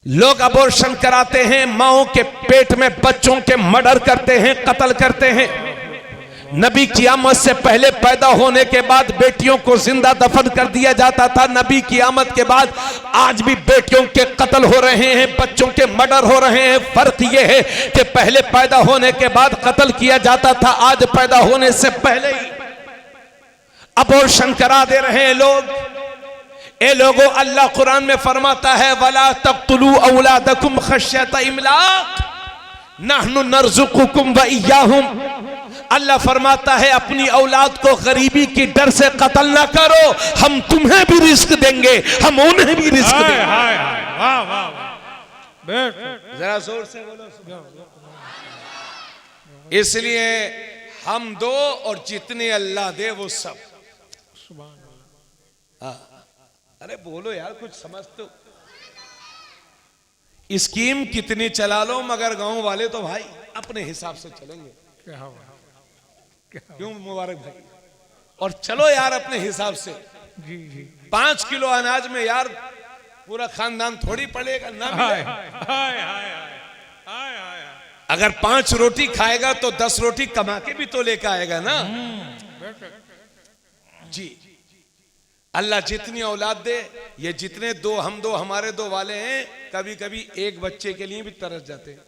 लोग अबॉर्शन कराते हैं, माओं के पेट में बच्चों के मर्डर करते हैं, कत्ल करते हैं। नबी क़यामत से पहले पैदा होने के बाद बेटियों को जिंदा दफन कर दिया जाता था। नबी क़यामत के बाद आज भी बेटियों के कत्ल हो रहे हैं, बच्चों के मर्डर हो रहे हैं। फर्क यह है कि पहले पैदा होने के बाद कत्ल किया जाता था, आज पैदा होने से पहले ही अबॉर्शन करा दे रहे हैं लोग। ए लोगों, अल्लाह कुरान में फरमाता है वला तक़्तुलू औलादकुम खश्यत इमलाक नहनु नर्ज़ुकुकुम व इय्याहुम। अल्लाह फरमाता है अपनी औलाद को गरीबी की डर से कत्ल ना करो, हम तुम्हें भी रिस्क देंगे, हम उन्हें भी रिस्क देंगे। वाह वाह, जरा जोर से बोलो। इसलिए हम दो और जितने अल्लाह दे वो सब। अरे बोलो यार, कुछ समझ तो। स्कीम कितनी चला लो मगर गांव वाले तो भाई अपने हिसाब से चलेंगे। क्यों मुबारक भाई? और चलो यार अपने हिसाब से। जी जी। 5 किलो अनाज में यार पूरा खानदान थोड़ी पड़ेगा ना। अगर 5 रोटी खाएगा तो 10 रोटी कमा के भी तो लेकर आएगा ना। जी, अल्लाह जितनी औलाद दे, ये जितने दो हम दो हमारे दो वाले हैं, कभी कभी एक बच्चे के लिए भी तरस जाते हैं।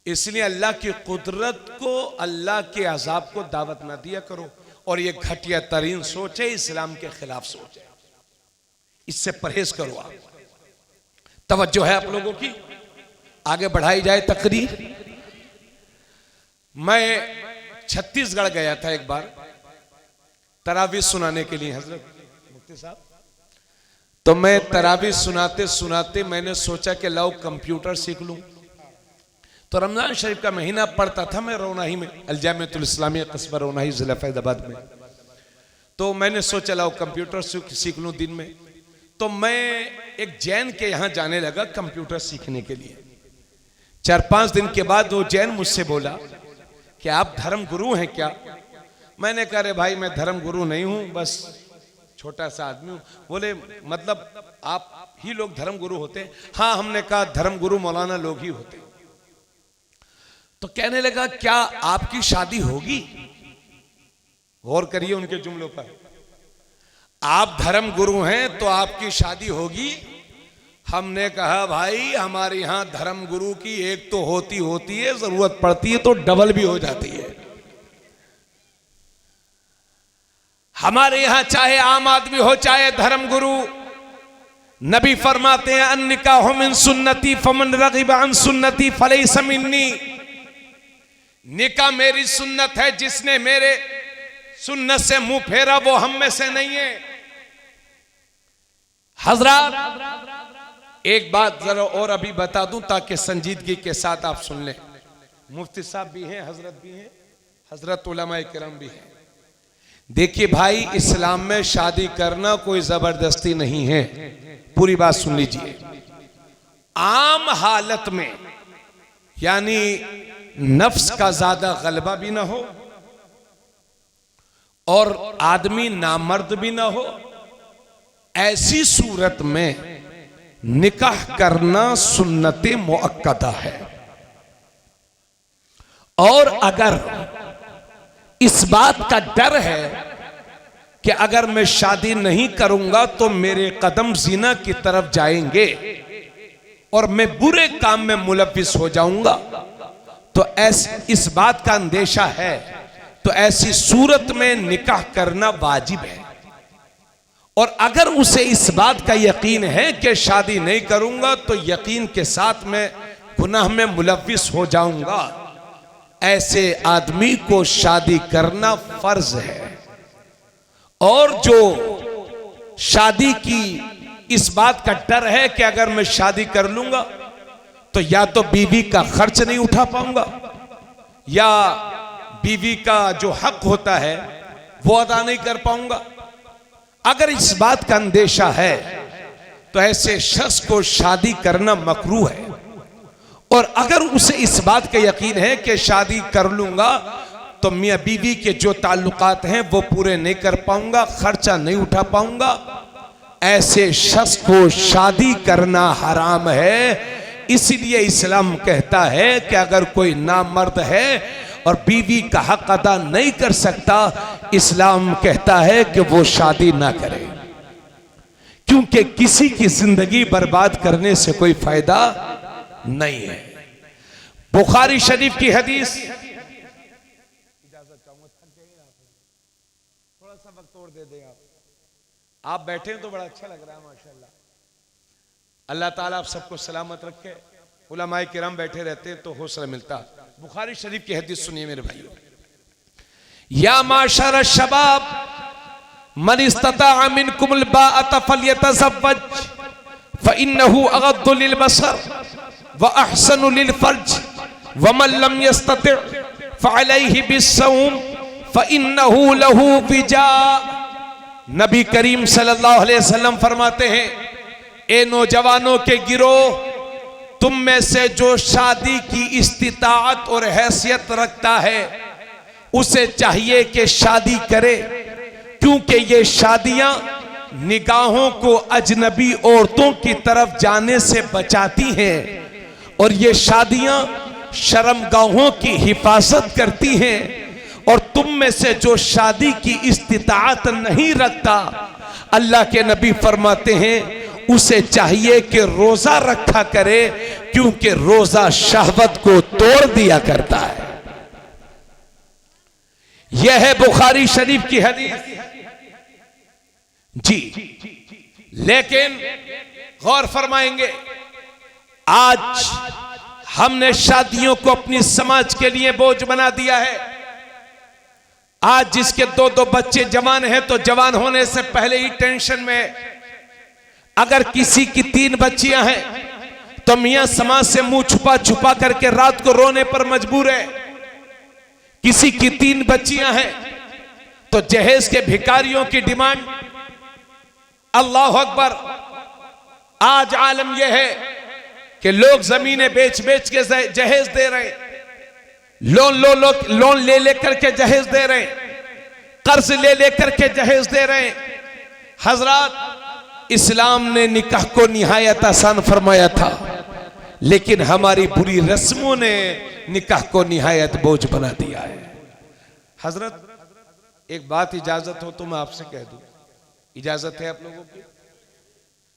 इसलिए अल्लाह की कुदरत को, अल्लाह के अजाब को दावत ना दिया करो। और ये घटिया तरीन सोच है, इस्लाम के खिलाफ सोच है, इससे परहेज करो। आप तवज्जो है आप लोगों की, आगे बढ़ाई जाए तकरीर। मैं छत्तीसगढ़ गया था एक बार तरावी सुनाने के लिए, हजरत मुफ्ती साहब। तो मैं तरावी सुनाते सुनाते मैंने सोचा कि लाओ कंप्यूटर सीख लूं। तो रमजान शरीफ का महीना पड़ता था, मैं रोनाही में अल-जामिअतुल इस्लामिया कस्बा रोनाही जिला फैजाबाद में। तो मैंने सोचा लाओ कंप्यूटर सीख लूं दिन में। तो मैं एक जैन के यहाँ जाने लगा कंप्यूटर सीखने के लिए। 4-5 दिन के बाद वो जैन मुझसे बोला कि आप धर्म गुरु हैं क्या? मैंने कहा रे भाई मैं धर्म गुरु नहीं हूं, बस छोटा सा आदमी हूं। बोले मतलब आप ही लोग धर्म गुरु होते हैं? हाँ, हमने कहा धर्म गुरु मौलाना लोग ही होते हैं। तो कहने लगा क्या आपकी शादी होगी? गौर करिए उनके जुमलों पर। आप धर्म गुरु हैं तो आपकी शादी होगी? हमने कहा भाई हमारे यहां धर्म गुरु की एक तो होती है, जरूरत पड़ती है तो डबल भी हो जाती है। हमारे यहां चाहे आम आदमी हो चाहे धर्म गुरु, नबी फरमाते हैं अन्निकाहु मिन सुन्नती फमन रगिब अन सुन्नती फलैसा मिन्नी। निकाह मेरी सुन्नत है, जिसने मेरे सुन्नत से मुंह फेरा वो हम में से नहीं है। हजरत एक बात जरा और अभी बता दूं ताकि संजीदगी के साथ आप सुन लें। मुफ्ती साहब भी हैं, हजरत भी हैं, हजरत उलमा किराम भी हैं। देखिए भाई, इस्लाम में शादी करना कोई जबरदस्ती नहीं है। पूरी बात सुन लीजिए। आम हालत में यानी नफ्स का ज्यादा गलबा भी ना हो और आदमी नामर्द भी ना हो, ऐसी सूरत में निकाह करना सुन्नते मुअक्कदा है। और अगर इस बात का डर है कि अगर मैं शादी नहीं करूंगा तो मेरे कदम ज़िना की तरफ जाएंगे और मैं बुरे काम में मुलव्विस हो जाऊंगा, तो इस बात का अंदेशा है, तो ऐसी सूरत में निकाह करना वाजिब है। और अगर उसे इस बात का यकीन है कि शादी नहीं करूंगा तो यकीन के साथ मैं गुनाह में मुलव्विस हो जाऊंगा, ऐसे आदमी को शादी करना फर्ज है। और जो शादी की इस बात का डर है कि अगर मैं शादी कर लूंगा तो या तो बीवी का खर्च नहीं उठा पाऊंगा या बीवी का जो हक होता है वो अदा नहीं कर पाऊंगा, अगर इस बात का अंदेशा है तो ऐसे शख्स को शादी करना मकरूह है। और अगर उसे इस बात का यकीन है कि शादी कर लूंगा तो मियां बीवी के जो ताल्लुकात हैं वो पूरे नहीं कर पाऊंगा, खर्चा नहीं उठा पाऊंगा, ऐसे शख्स को शादी करना हराम है। इसलिए इस्लाम कहता है कि अगर कोई नामर्द है और बीवी का हक अदा नहीं कर सकता, इस्लाम कहता है कि वो शादी ना करे, क्योंकि किसी की जिंदगी बर्बाद करने से कोई फायदा नहीं है। बुखारी शरीफ की हदीस, इजाजत चाहूंगा, थक गए थोड़ा सा वक्त और दे दें आप बैठे हैं तो बड़ा अच्छा लग रहा है माशाल्लाह। अल्लाह ताला आप सबको सलामत रखे। उलमाए किराम बैठे रहते हैं तो हौसला मिलता। बुखारी शरीफ की हदीस सुनिए मेरे भाइयों। या माशर शबाब मन इस्तता मिनकुमुल बाअत फल्यतज़व्वज फइन्नहु अगद्दु लिलबसर व अहसनु लिलफर्ज व मन लम यस्तति फअलैहि बिस्सौम फइन्नहु लहू विजा। नबी करीम सल्लल्लाहु अलैहि वसल्लम फरमाते हैं, ए नौजवानों के गिरोह, तुम में से जो शादी की इस्तिताअत और हैसियत रखता है उसे चाहिए कि शादी करे, क्योंकि ये शादियां निगाहों को अजनबी औरतों की तरफ जाने से बचाती हैं और ये शादियां शर्मगाहों की हिफाजत करती हैं। और तुम में से जो शादी की इस्तिताअत नहीं रखता, अल्लाह के नबी फरमाते हैं उसे चाहिए कि रोजा रखा करे, क्योंकि रोजा शहवत को तोड़ दिया करता है। यह है बुखारी शरीफ की हदीस जी। लेकिन गौर फरमाएंगे, आज हमने शादियों को अपनी समाज के लिए बोझ बना दिया है। आज जिसके दो दो बच्चे जवान हैं तो जवान होने से पहले ही टेंशन में। अगर किसी की 3 बच्चियां हैं तो मियां समाज से मुंह छुपा छुपा करके रात को रोने पर मजबूर है। किसी की 3 बच्चियां हैं तो जहेज के भिखारियों की डिमांड। अल्लाह अकबर। आज आलम यह है कि लोग जमीनें बेच बेच के जहेज दे रहे हैं, लोन ले लेकर के जहेज दे रहे हैं, कर्ज ले लेकर के जहेज दे रहे हैं। हजरात, इस्लाम ने निकाह को निहायत आसान फरमाया था, लेकिन हमारी बुरी रस्मों ने निकाह को निहायत बोझ बना दिया है। हजरत, एक बात इजाजत हो तो मैं आपसे कह दूं, इजाजत है आप लोगों की?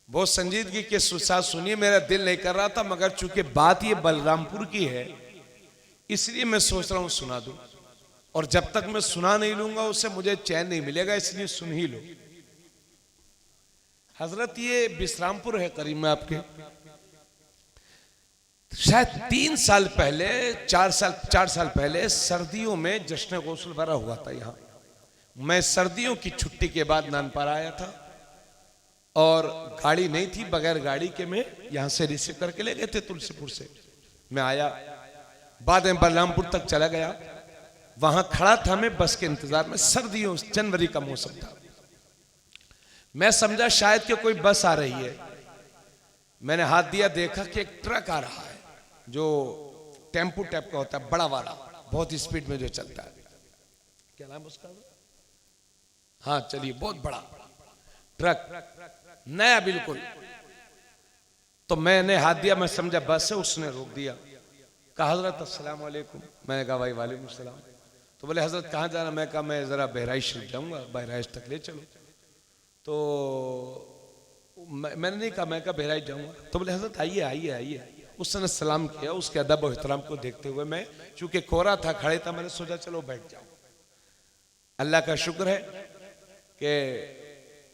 बहुत संजीदगी के साथ सुनिए, मेरा दिल नहीं कर रहा था, मगर चूंकि बात ये बलरामपुर की है इसलिए मैं सोच रहा हूं सुना दूं, और जब तक मैं सुना नहीं लूंगा उससे मुझे चैन नहीं मिलेगा, इसलिए सुन ही लो। हजरत, ये बिश्रामपुर है करीब में आपके। शायद 3 साल पहले 4 साल पहले सर्दियों में जश्न गौसल भरा हुआ था यहाँ। मैं सर्दियों की छुट्टी के बाद नानपार आया था और गाड़ी नहीं थी, बगैर गाड़ी के मैं यहां से रिसीव करके ले गए थे तुलसीपुर से। मैं आया, बाद में बलरामपुर तक चला गया, वहां खड़ा था मैं बस के इंतजार में। सर्दियों, जनवरी का मौसम था। मैं समझा शायद कि कोई बस आ रही है। मैंने हाथ दिया, देखा कि एक ट्रक आ रहा है जो टेम्पो टाइप का होता है, बड़ा वाला, बहुत स्पीड में जो चलता है। क्या नाम उसका? हाँ चलिए, बहुत बड़ा ट्रक, नया बिल्कुल। तो मैंने हाथ दिया, मैं समझा बस है, उसने रोक दिया। कहा हजरत अस्सलाम वालेकुम। मैंने कहा भाई वालेकुम सलाम। तो बोले हजरत कहाँ जाना? मैं कहा मैं जरा बहराइच शरीफ जाऊंगा, बहराइच तक ले चलो। तो मैंने नहीं कहा, मैं कहा बहराइच जाऊंगा। तो बोले हजरत आइए आइए आइए। उसने सलाम किया, उसके अदब और एहतराम को देखते हुए मैं, चूंकि कोहरा था, खड़े था, मैंने सोचा चलो बैठ जाओ। अल्लाह का शुक्र है कि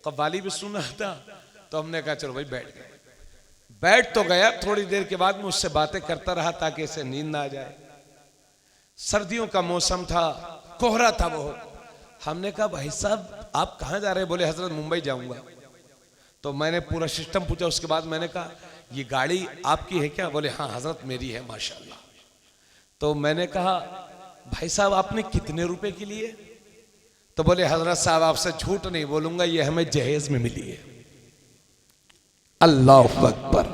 कव्वाली भी सुना था, तो हमने कहा चलो भाई बैठ गए। बैठ तो गया, थोड़ी देर के बाद मुझसे बातें करता रहा ताकि इसे नींद ना आ जाए। सर्दियों का मौसम था, कोहरा था बहुत। हमने कहा भाई साहब आप कहाँ जा रहे हैं? बोले हजरत मुंबई जाऊंगा। तो मैंने पूरा सिस्टम पूछा, उसके बाद मैंने कहा ये गाड़ी आपकी है क्या? बोले हाँ हजरत मेरी है माशाल्लाह। तो मैंने कहा भाई साहब आपने कितने रुपए के लिए? तो बोले हजरत साहब आपसे झूठ नहीं बोलूंगा, ये हमें जहेज में मिली है। अल्लाह अकबर।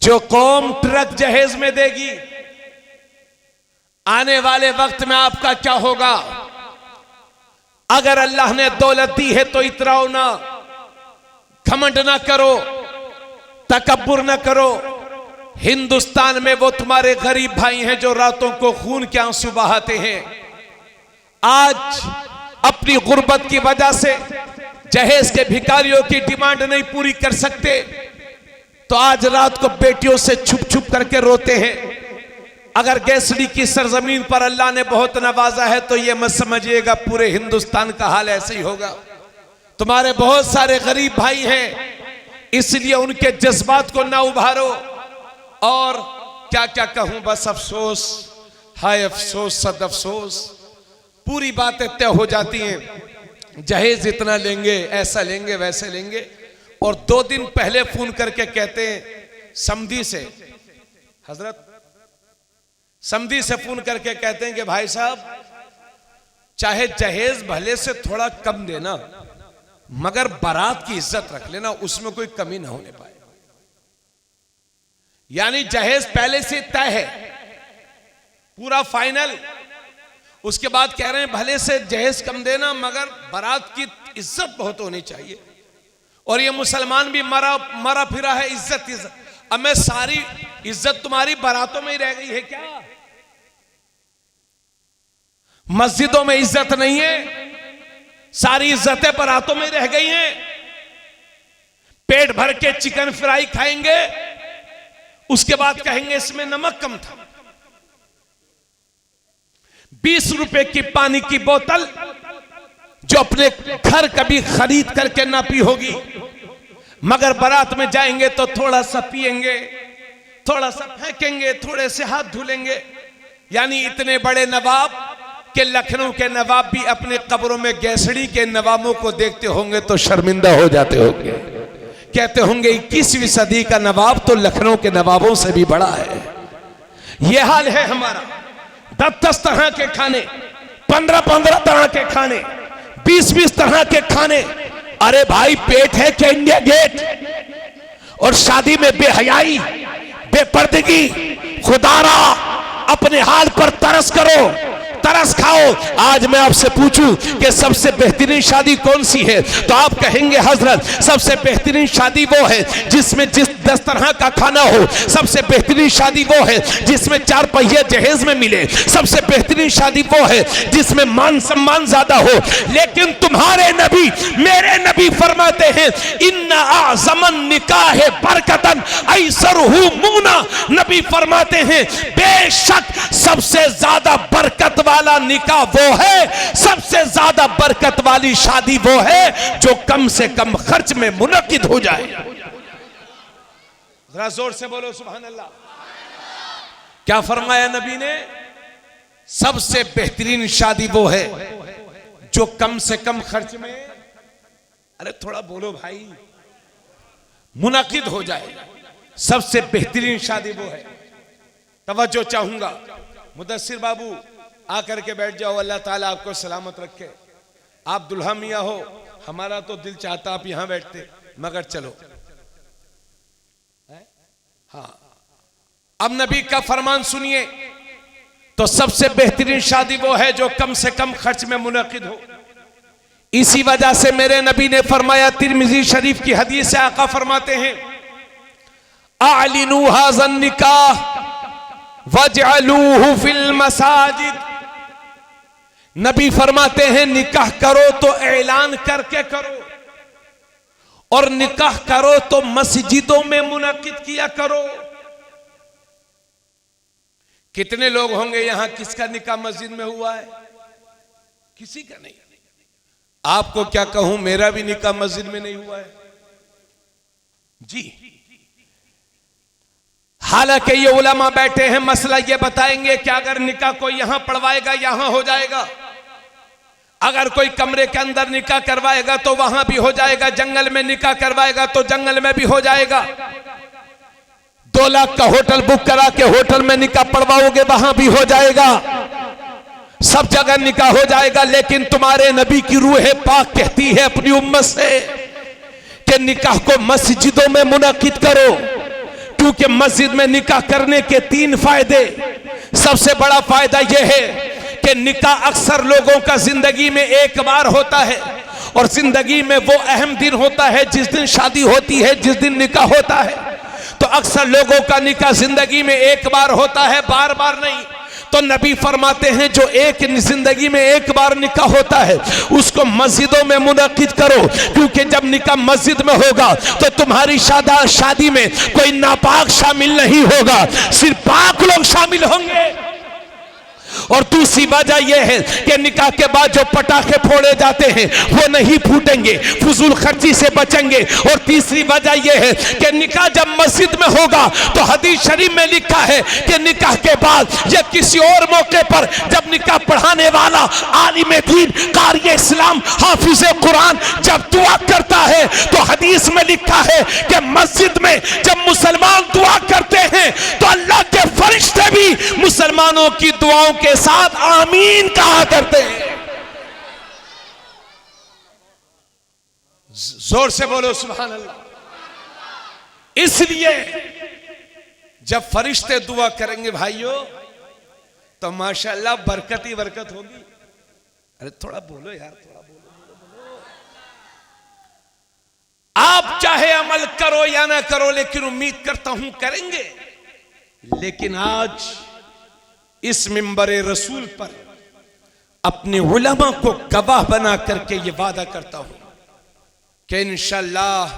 जो कौम ट्रक जहेज में देगी, आने वाले वक्त में आपका क्या होगा? अगर अल्लाह ने दौलत दी है तो इतराओ ना, घमंड ना करो, तकब्बुर ना करो। हिंदुस्तान में वो तुम्हारे गरीब भाई हैं जो रातों को खून के आंसू बहाते हैं। आज अपनी गुर्बत की वजह से जहेज के भिखारियों की डिमांड नहीं पूरी कर सकते तो आज रात को बेटियों से छुप छुप करके रोते हैं। अगर गैसड़ी की सरजमीन पर अल्लाह ने बहुत नवाजा है तो ये मत समझिएगा पूरे हिंदुस्तान का हाल ऐसे ही होगा। तुम्हारे बहुत सारे गरीब भाई हैं, इसलिए उनके जज्बात को ना उभारो। और क्या क्या कहूं, बस अफसोस, हाय अफसोस, सद अफसोस। पूरी बातें तय हो जाती हैं, जहेज इतना लेंगे, ऐसा लेंगे, वैसे लेंगे, और 2 दिन पहले फोन करके कहते हैं समधी से, हजरत समधी से फोन करके कहते हैं कि भाई साहब चाहे जहेज भले से थोड़ा कम देना मगर बारात की इज्जत रख लेना, उसमें कोई कमी ना होने पाए। यानी जहेज पहले से तय है, पूरा फाइनल। उसके बाद कह रहे हैं भले से जहेज कम देना मगर बारात की इज्जत बहुत होनी चाहिए। और ये मुसलमान भी मरा फिरा है इज्जत इज्जत। अब मैं सारी इज्जत तुम्हारी बारातों में ही रह गई है क्या? मस्जिदों में इज्जत नहीं है, सारी इज्जतें बारातों में रह गई हैं। पेट भर के चिकन फ्राई खाएंगे, उसके बाद कहेंगे इसमें नमक कम था। 20 रुपए की पानी की बोतल जो अपने घर कभी खरीद करके ना पी होगी, मगर बारात में जाएंगे तो थोड़ा सा पिएंगे, थोड़ा सा फेंकेंगे, थोड़े से हाथ धुलेंगे। यानी इतने बड़े नवाब के लखनऊ के नवाब भी अपने कब्रों में गैसड़ी के नवाबों को देखते होंगे तो शर्मिंदा हो जाते होंगे, कहते होंगे 21वीं सदी का नवाब तो लखनऊ के नवाबों से भी बड़ा है। यह हाल है हमारा। 10-10 तरह के खाने, 15-15 तरह के खाने, 20-20 तरह के खाने। अरे भाई पेट है क्या इंडिया गेट? और शादी में बेहयाई, बेपर्दगी। खुदारा अपने हाल पर तरस करो, तरस खाओ। आज मैं आपसे पूछूं कि सबसे बेहतरीन शादी कौन सी है, तो आप कहेंगे हजरत सबसे बेहतरीन शादी वो है जिसमें 10 तरह का खाना हो। सबसे बेहतरीन शादी वो है जिसमें 4 पहिए जहेज में मिले। सबसे बेहतरीन शादी वो है जिसमें मान सम्मान ज्यादा हो। लेकिन तुम्हारे नबी, मेरे नबी फरमाते हैं इन्ना आज़मन निकाह बरकतन ऐसरहु मुना। नबी फरमाते हैं बेशक सबसे ज्यादा बरकत वाला निकाह वो है, सबसे ज्यादा बरकत वाली शादी वो है जो कम से कम खर्च में मुनक्किद हो जाए। जरा जोर से बोलो सुभान अल्लाह। क्या फरमाया नबी ने? सबसे बेहतरीन शादी वो है जो कम से कम खर्च में, अरे थोड़ा बोलो भाई, मुनक्किद हो जाए। सबसे बेहतरीन शादी वो है। तवज्जो चाहूंगा, मुदस्सिर बाबू आकर के बैठ जाओ, अल्लाह ताला आपको सलामत रखे। आप दुल्हा मियाँ हो, हमारा तो दिल चाहता आप यहां बैठते, मगर चलो। हाँ, अब नबी का फरमान सुनिए। तो सबसे बेहतरीन शादी वो है जो कम से कम खर्च में मुनक्किद हो। इसी वजह से मेरे नबी ने फरमाया, तिरमिजी शरीफ की हदीस से आका फरमाते हैं आलिनू हाज़न निकाह वजअलूहु फिल मसाजिद। नबी फरमाते हैं निकाह करो तो ऐलान करके करो, और निकाह करो तो मस्जिदों में मुनक्किद किया करो। कितने लोग होंगे यहां किसका निकाह मस्जिद में हुआ है? किसी का नहीं। आपको क्या कहूं, मेरा भी निकाह मस्जिद में नहीं हुआ है जी। हालांकि ये उलमा बैठे हैं, मसला ये बताएंगे कि अगर निकाह कोई यहां पढ़वाएगा यहां हो जाएगा, अगर कोई कमरे के अंदर निकाह करवाएगा तो वहां भी हो जाएगा, जंगल में निकाह करवाएगा तो जंगल में भी हो जाएगा। 2 लाख का होटल बुक करा के होटल में निकाह पढ़वाओगे वहां भी हो जाएगा, सब जगह निकाह हो जाएगा। लेकिन तुम्हारे नबी की रूह पाक कहती है अपनी उम्मत से कि निकाह को मस्जिदों में मुनक्किद करो, क्योंकि मस्जिद में निकाह करने के 3 फायदे। सबसे बड़ा फायदा यह है कि निकाह अक्सर लोगों का जिंदगी में एक बार होता है, और जिंदगी में वो अहम दिन होता है जिस दिन शादी होती है, जिस दिन निकाह होता है। तो अक्सर लोगों का निकाह जिंदगी में एक बार होता है, बार बार नहीं। तो नबी फरमाते हैं जो एक जिंदगी में एक बार निकाह होता है उसको मस्जिदों में मुनक्किद करो, क्योंकि जब निकाह मस्जिद में होगा तो तुम्हारी शादी में कोई नापाक शामिल नहीं होगा, सिर्फ पाक लोग शामिल होंगे। और दूसरी वजह यह है कि निकाह के बाद जो पटाखे फोड़े जाते हैं वो नहीं फूटेंगे, फुजूल खर्ची से बचेंगे। और तीसरी वजह यह है कि निकाह जब मस्जिद में होगा तो हदीस शरीफ में लिखा है कि निकाह के बाद या किसी और मौके पर जब निकाह पढ़ाने वाला आलिम दीन, कारी इस्लाम, हाफिज कुरान जब दुआ करता है तो हदीस में लिखा है कि मस्जिद में जब मुसलमान दुआ करते हैं तो अल्लाह के फरिश्ते भी मुसलमानों की दुआओं के साथ आमीन कहा करते हैं। जोर से बोलो सुभान अल्लाह। इसलिए जब फरिश्ते दुआ करेंगे भाइयों तो माशाअल्लाह बरकत ही बरकत होगी। अरे थोड़ा बोलो यार, थोड़ा बोलो। आप चाहे अमल करो या ना करो, लेकिन उम्मीद करता हूं करेंगे। लेकिन आज इस मिंबरे रसूल पर अपने उलमा को गवाह बना करके ये वादा करता हूं कि इंशाअल्लाह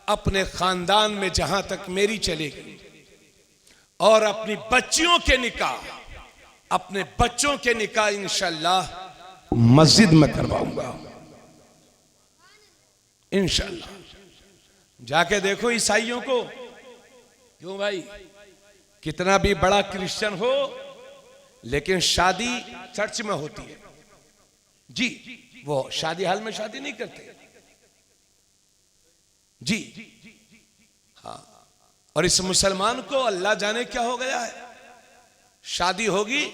अपने खानदान में जहां तक मेरी चलेगी और अपनी बच्चियों के निकाह, अपने बच्चों के निकाह इंशाअल्लाह मस्जिद में करवाऊंगा इंशाअल्लाह। जाके देखो ईसाइयों को, क्यों भाई, कितना भी बड़ा क्रिश्चियन हो लेकिन शादी चर्च में होती है जी, वो शादी हाल में शादी नहीं करते जी। हाँ, और इस मुसलमान को अल्लाह जाने क्या हो गया है, शादी होगी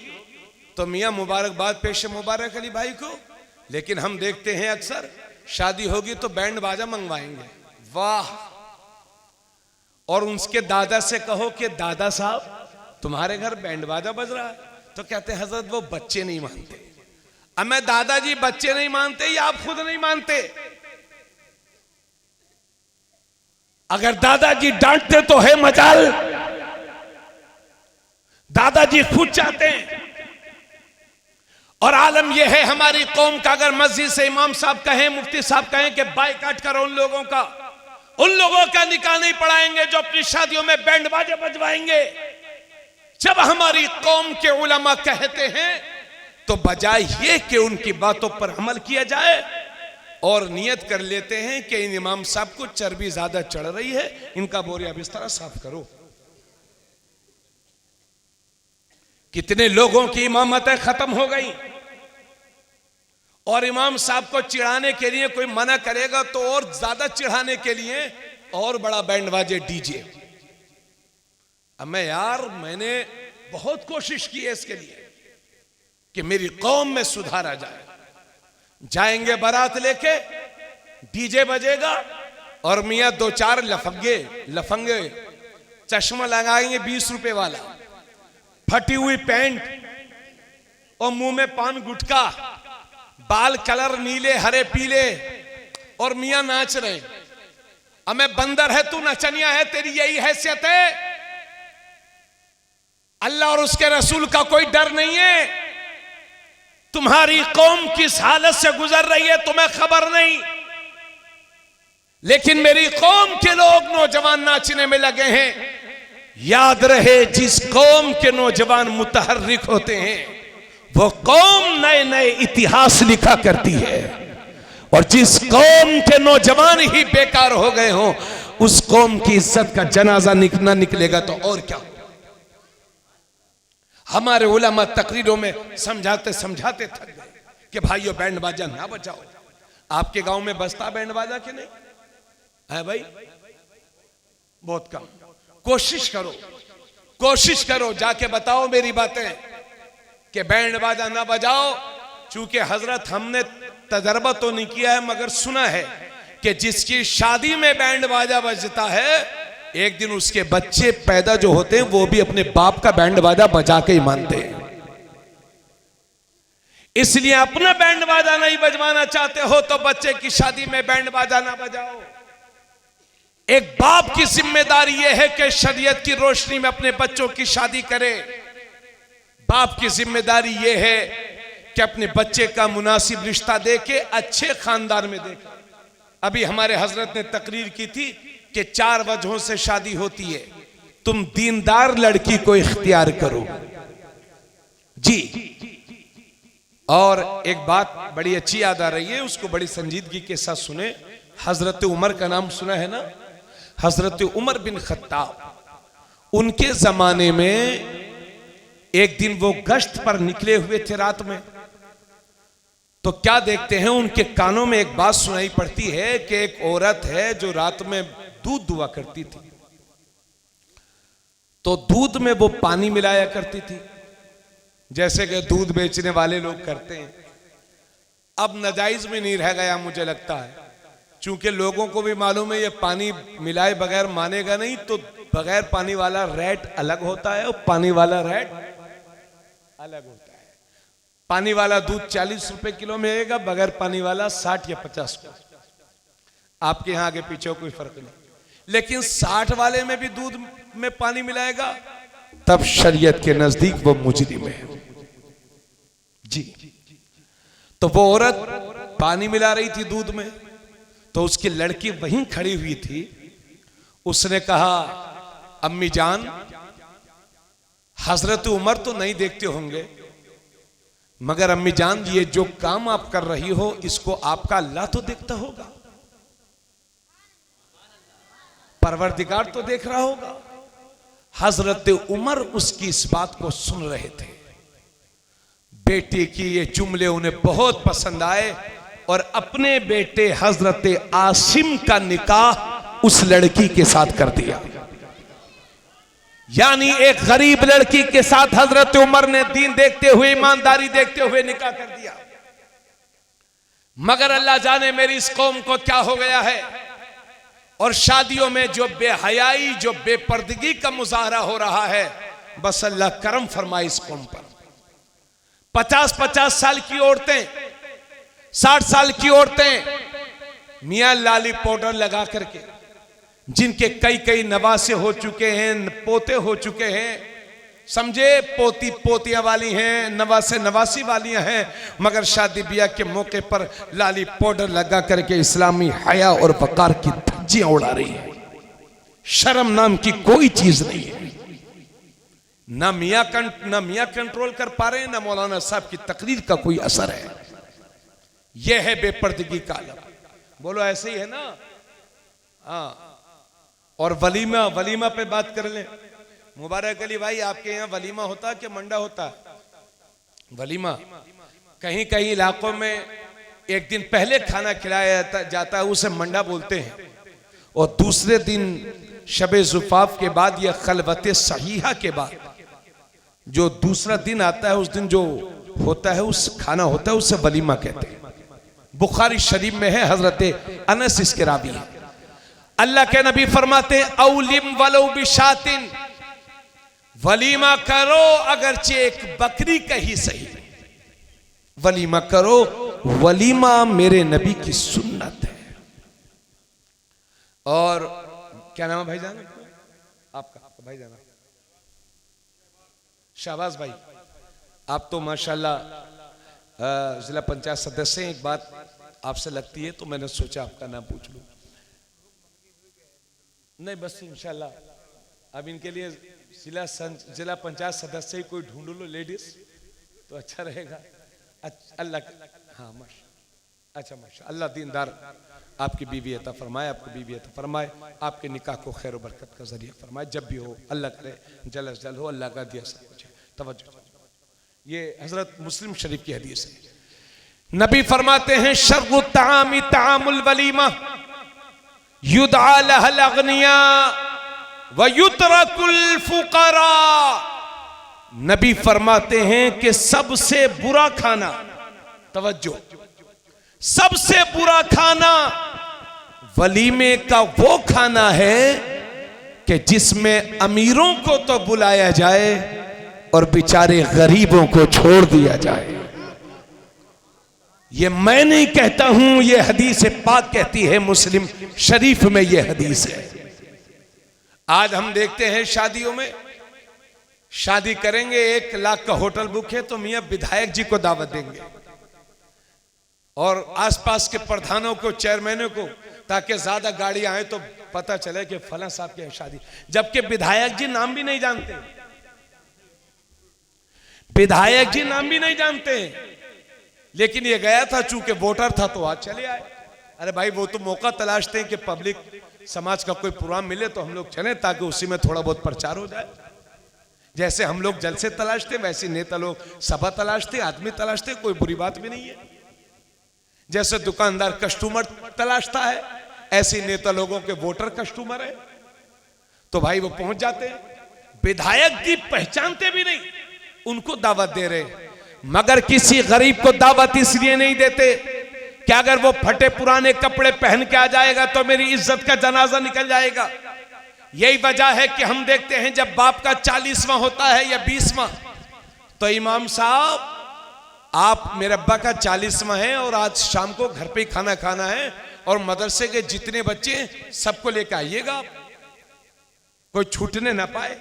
तो मियां मुबारकबाद पेश मुबारक अली भाई को, लेकिन हम देखते हैं अक्सर शादी होगी तो बैंड बाजा मंगवाएंगे, वाह। और उसके दादा से कहो कि दादा साहब तुम्हारे घर बैंड बाजा बज रहा है, तो कहते हैं हजरत वो बच्चे नहीं मानते। अब मैं दादाजी बच्चे नहीं मानते या आप खुद नहीं मानते? अगर दादाजी डांटते तो है मजाल, दादाजी खुद चाहते हैं। और आलम यह है हमारी कौम का, अगर मस्जिद से इमाम साहब कहें, मुफ्ती साहब कहें कि बाइकाट करो उन लोगों का निकाह नहीं पढ़ाएंगे जो अपनी शादियों में बैंड बाजे बजवाएंगे। जब हमारी कौम के उलमा कहते हैं तो बजाय ये कि उनकी बातों पर अमल किया जाए और नियत कर लेते हैं कि इन इमाम साहब को चर्बी ज्यादा चढ़ रही है, इनका बोरिया बिस्तरा साफ करो। कितने लोगों की इमामतें खत्म हो गई और इमाम साहब को चिढ़ाने के लिए कोई मना करेगा तो और ज्यादा चिढ़ाने के लिए और बड़ा बैंड बाजे डीजे। अब मैंने बहुत कोशिश की है इसके लिए कि मेरी कौम में सुधार आ जाए। जाएंगे बारात लेके, डीजे बजेगा और मियां दो चार लफंगे चश्मा लगाएंगे 20 रुपए वाला, फटी हुई पैंट और मुंह में पान गुटखा, बाल कलर नीले हरे पीले, और मियां नाच रहे। अब मैं बंदर है तू नचनिया है, तेरी यही हैसियत है? अल्लाह और उसके रसूल का कोई डर नहीं है? तुम्हारी कौम किस हालत से गुजर रही है तुम्हें खबर नहीं, लेकिन मेरी कौम के लोग नौजवान नाचने में लगे हैं। याद रहे, जिस कौम के नौजवान मुतहर्रिक होते हैं वो कौम नए नए इतिहास लिखा करती है, और जिस कौम के नौजवान ही बेकार हो गए हो उस कौम की इज्जत का जनाजा ना निकलेगा तो और क्या। हमारे उलमा तकरीरों में समझाते समझाते थक गए कि भाइयों बैंड बाजा ना बजाओ। आपके गांव में बजता बैंड बाजा कि नहीं है भाई? बहुत कम। कोशिश करो जाके बताओ मेरी बातें कि बैंड बाजा ना बजाओ। चूंकि हजरत हमने तजर्बा तो नहीं किया है मगर सुना है कि जिसकी शादी में बैंड बाजा बजता है एक दिन उसके बच्चे पैदा जो होते हैं वो भी अपने बाप का बैंड बाजा बजा के ही मानते हैं। इसलिए अपना बैंड बाजा नहीं बजवाना चाहते हो तो बच्चे की शादी में बैंड बाजा ना बजाओ। एक बाप की जिम्मेदारी यह है कि शरीयत की रोशनी में अपने बच्चों की शादी करे। बाप की जिम्मेदारी यह है कि अपने बच्चे का मुनासिब रिश्ता देके अच्छे खानदान में देखे। अभी हमारे हजरत ने तकरीर की थी कि 4 वजहों से शादी होती है। तुम दीनदार लड़की को इख्तियार करो जी। और एक बात बड़ी अच्छी याद आ रही है, उसको बड़ी संजीदगी के साथ सुने। हजरत उमर का नाम सुना है ना? हजरत उमर बिन खत्ताब, उनके जमाने में एक दिन वो गश्त पर निकले हुए थे रात में, तो क्या देखते हैं उनके कानों में एक बात सुनाई पड़ती है कि एक औरत है जो रात में दूध दुआ करती थी, तो दूध में वो पानी मिलाया करती थी जैसे कि दूध बेचने वाले लोग करते हैं। अब नाजायज में नहीं रह गया मुझे लगता है, चूंकि लोगों को भी मालूम है ये पानी मिलाए बगैर मानेगा नहीं, तो बगैर पानी वाला रेट अलग होता है और पानी वाला रेट अलग होता है। पानी वाला दूध 40 रुपए किलो मिलेगा, बगैर पानी वाला 60 या 50 को। आपके यहां आगे पीछे कोई फर्क नहीं, लेकिन 60 वाले में भी दूध में पानी मिलाएगा तब शरीयत के नजदीक वो मुजरिम है जी। तो वो औरत पानी मिला रही थी दूध में, तो उसकी लड़की वहीं खड़ी हुई थी। उसने कहा, अम्मी जान, हजरत उमर तो नहीं देखते होंगे, मगर अम्मी जान ये जो काम आप कर रही हो इसको आपका अल्लाह तो देखता होगा, परवरदिगार तो देख रहा होगा। हजरत उमर उसकी इस बात को सुन रहे थे। बेटे की ये जुमले उन्हें बहुत पसंद आए और अपने बेटे हजरत आसिम का निकाह उस लड़की के साथ कर दिया। यानी एक गरीब लड़की के साथ हजरत उमर ने दीन देखते हुए, ईमानदारी देखते हुए निकाह कर दिया। मगर अल्लाह जाने मेरी इस कौम को क्या हो गया है, और शादियों में जो बेहयाई, जो बेपर्दगी का मुजाहरा हो रहा है, बस अल्लाह करम फरमाए इस कौम पर। 50-50 साल की औरतें, 60 साल की औरतें मियां लाली पाउडर लगा करके, जिनके कई नवासे हो चुके हैं, पोते हो चुके हैं, समझे, पोती पोतियां वाली हैं, नवासे नवासी वालियां हैं, मगर शादी ब्याह के मौके पर लाली पाउडर लगा करके इस्लामी हया और वकार की धज्जियां उड़ा रही है। शर्म नाम की कोई चीज नहीं है। ना मियां कंट्रोल कर पा रहे हैं, ना मौलाना साहब की तकरीर का कोई असर है। यह है बेपर्दगी का आलम। बोलो ऐसे ही है ना? हाँ। और वलीमा पे बात कर लें। मुबारक अली भाई, आपके यहाँ वलीमा होता है कि मंडा होता है? वलीमा कहीं कहीं इलाकों में एक दिन पहले खाना खिलाया जाता है, उसे मंडा बोलते हैं, और दूसरे दिन शबे जुफाफ के बाद या खलवत सहीहा के बाद जो दूसरा दिन आता है, उस दिन जो होता है, उस खाना होता है, उसे वलीमा कहते हैं। बुखारी शरीफ में है, हजरत अनस इसके रावी है। अल्लाह के नबी फरमाते हैं, औलिम वलो बिशातिन, वलीमा करो अगरचे एक बकरी का ही सही, वलीमा करो। वलीमा मेरे नबी की सुन्नत है। और क्या नाम है भाईजान आपका? भाईजान शाहबाज भाई, आप तो माशाल्लाह जिला पंचायत सदस्य हैं। एक बात आपसे लगती है तो मैंने सोचा आपका नाम पूछ लूं। नहीं, बस इंशाल्लाह अब इनके लिए जिला पंचायत सदस्य ही कोई ढूंढ लो, लेडीज तो अच्छा रहेगा। अल्लाह, हाँ माशा, अच्छा माशा, अल्लाह दीनदार आपकी बीवी अता फरमाए, आपको बीवी अता फरमाए, आपके निकाह को खैर और बरकत का जरिया फरमाए। जब भी हो अल्लाह करे जल जल हो, अल्लाह का दिया सब कुछ है। तवज्जो, ये हजरत मुस्लिम शरीफ की हदीस है। नबी फरमाते हैं, शर्रु तामी तामुल वलीमा युदआ लहल अगनिया व युतरकुल फुकरा। नबी फरमाते हैं कि सबसे बुरा खाना, तवज्जो, सबसे बुरा खाना वलीमे का वो खाना है कि जिसमें अमीरों को तो बुलाया जाए और बेचारे गरीबों को छोड़ दिया जाए। ये मैं नहीं कहता हूं, ये हदीस पाक कहती है, मुस्लिम शरीफ में ये हदीस है। आज हम देखते हैं शादियों में, शादी करेंगे 1 लाख का होटल बुक है तो मियां विधायक जी को दावत देंगे और आसपास के प्रधानों को, चेयरमैनों को, ताकि ज्यादा गाड़ी आए तो पता चले कि फला साहब की है शादी, जबकि विधायक जी नाम भी नहीं जानते, विधायक जी नाम भी नहीं जानते। लेकिन ये गया था, चूंकि वोटर था तो आज चले आए। अरे भाई वो तो मौका तलाशते हैं कि पब्लिक समाज का कोई प्रोग्राम मिले तो हम लोग चले, ताकि उसी में थोड़ा बहुत प्रचार हो जाए। जैसे हम लोग जलसे तलाशते, वैसे नेता लोग सभा तलाशते, आदमी तलाशते, कोई बुरी बात भी नहीं है। जैसे दुकानदार कस्टमर तलाशता है, ऐसे नेता लोगों के वोटर कस्टमर है, तो भाई वो पहुंच जाते हैं। विधायक जी पहचानते भी नहीं, उनको दावत दे रहे, मगर किसी गरीब को दावत इसलिए नहीं देते कि अगर वो फटे पुराने कपड़े पहन के आ जाएगा तो मेरी इज्जत का जनाजा निकल जाएगा। यही वजह है कि हम देखते हैं जब बाप का 40वां होता है या 20वां, तो इमाम साहब आप मेरे अब्बा का 40वां है और आज शाम को घर पे ही खाना खाना है और मदरसे के जितने बच्चे हैं सबको लेकर आइएगा, कोई छूटने ना पाए।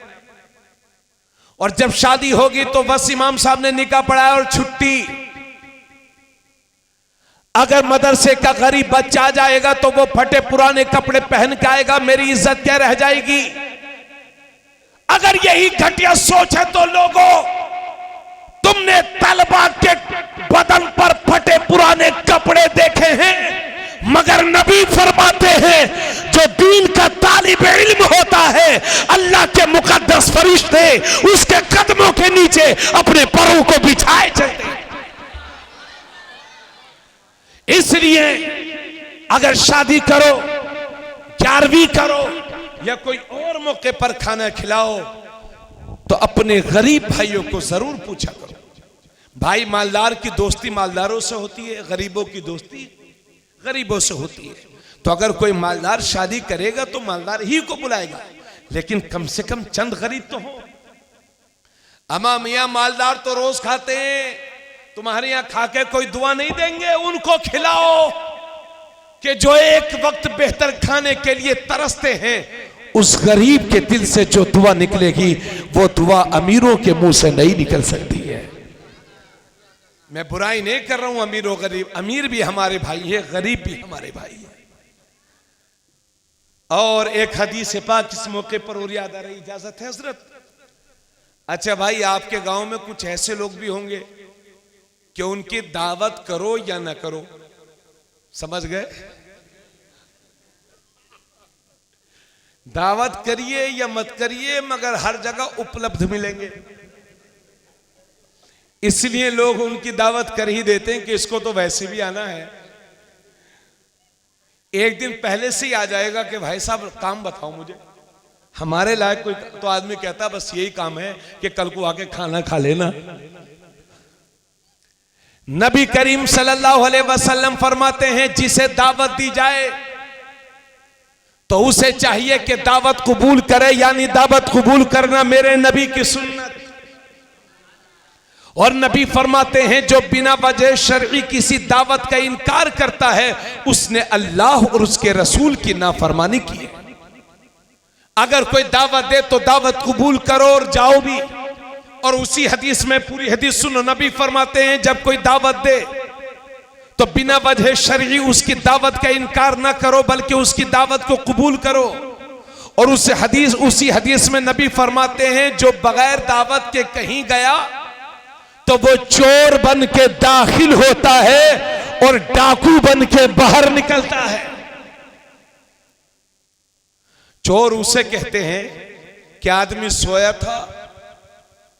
और जब शादी होगी तो बस इमाम साहब ने निकाह पढ़ाया और छुट्टी। अगर मदरसे का गरीब बच्चा आ जाएगा तो वो फटे पुराने कपड़े पहन के आएगा, मेरी इज्जत क्या रह जाएगी। अगर यही घटिया सोच है तो लोगों, तुमने तलबा के बदन पर फटे पुराने कपड़े देखे हैं, मगर नबी फरमाते हैं जो दीन का तालिब इल्म होता है, अल्लाह के मुकद्दस फरिश्ते उसके कदमों के नीचे अपने पैरों को बिछाए चलते हैं। इसलिए अगर शादी करो, 11वीं करो या कोई और मौके पर खाना खिलाओ तो अपने गरीब भाइयों को जरूर पूछा करो। भाई मालदार की दोस्ती मालदारों से होती है, गरीबों की दोस्ती गरीबों से होती है। तो अगर कोई मालदार शादी करेगा तो मालदार ही को बुलाएगा, लेकिन कम से कम चंद गरीब तो हो। अमा मियां मालदार तो रोज खाते हैं, तुम्हारे यहां खाके कोई दुआ नहीं देंगे, उनको खिलाओ कि जो एक वक्त बेहतर खाने के लिए तरसते हैं। उस गरीब के दिल से जो दुआ निकलेगी वो दुआ अमीरों के मुंह से नहीं निकल सकती है। मैं बुराई नहीं कर रहा हूं अमीर और गरीब, अमीर भी हमारे भाई है, गरीब भी हमारे भाई है। और एक हदीस पाक इस मौके पर और याद आ रही, इजाजत है हजरत? अच्छा भाई, आपके गांव में कुछ ऐसे लोग भी होंगे कि उनकी दावत करो या ना करो, समझ गए? दावत करिए या मत करिए मगर हर जगह उपलब्ध मिलेंगे, इसलिए लोग उनकी दावत कर ही देते हैं कि इसको तो वैसे भी आना है। एक दिन पहले से ही आ जाएगा कि भाई साहब काम बताओ मुझे, हमारे लायक कोई, तो आदमी कहता बस यही काम है कि कल को आके खाना खा लेना। नबी करीम सल्लल्लाहु अलैहि वसल्लम फरमाते हैं जिसे दावत दी जाए तो उसे चाहिए कि दावत कबूल करे, यानी दावत कबूल करना मेरे नबी की सुन्नत। और नबी फरमाते हैं जो बिना वजह शरई किसी दावत का इनकार करता है उसने अल्लाह और उसके रसूल की नाफरमानी की है। अगर कोई दावत दे तो दावत कबूल करो और जाओ भी। और उसी हदीस में पूरी हदीस सुनो, नबी फरमाते हैं जब कोई दावत दे तो बिना वजह शरई उसकी दावत का इनकार ना करो बल्कि उसकी दावत को कबूल करो। और उसी हदीस में नबी फरमाते हैं जो बगैर दावत के कहीं गया तो वो चोर बन के दाखिल होता है और डाकू बन के बाहर निकलता है। चोर उसे कहते हैं कि आदमी सोया था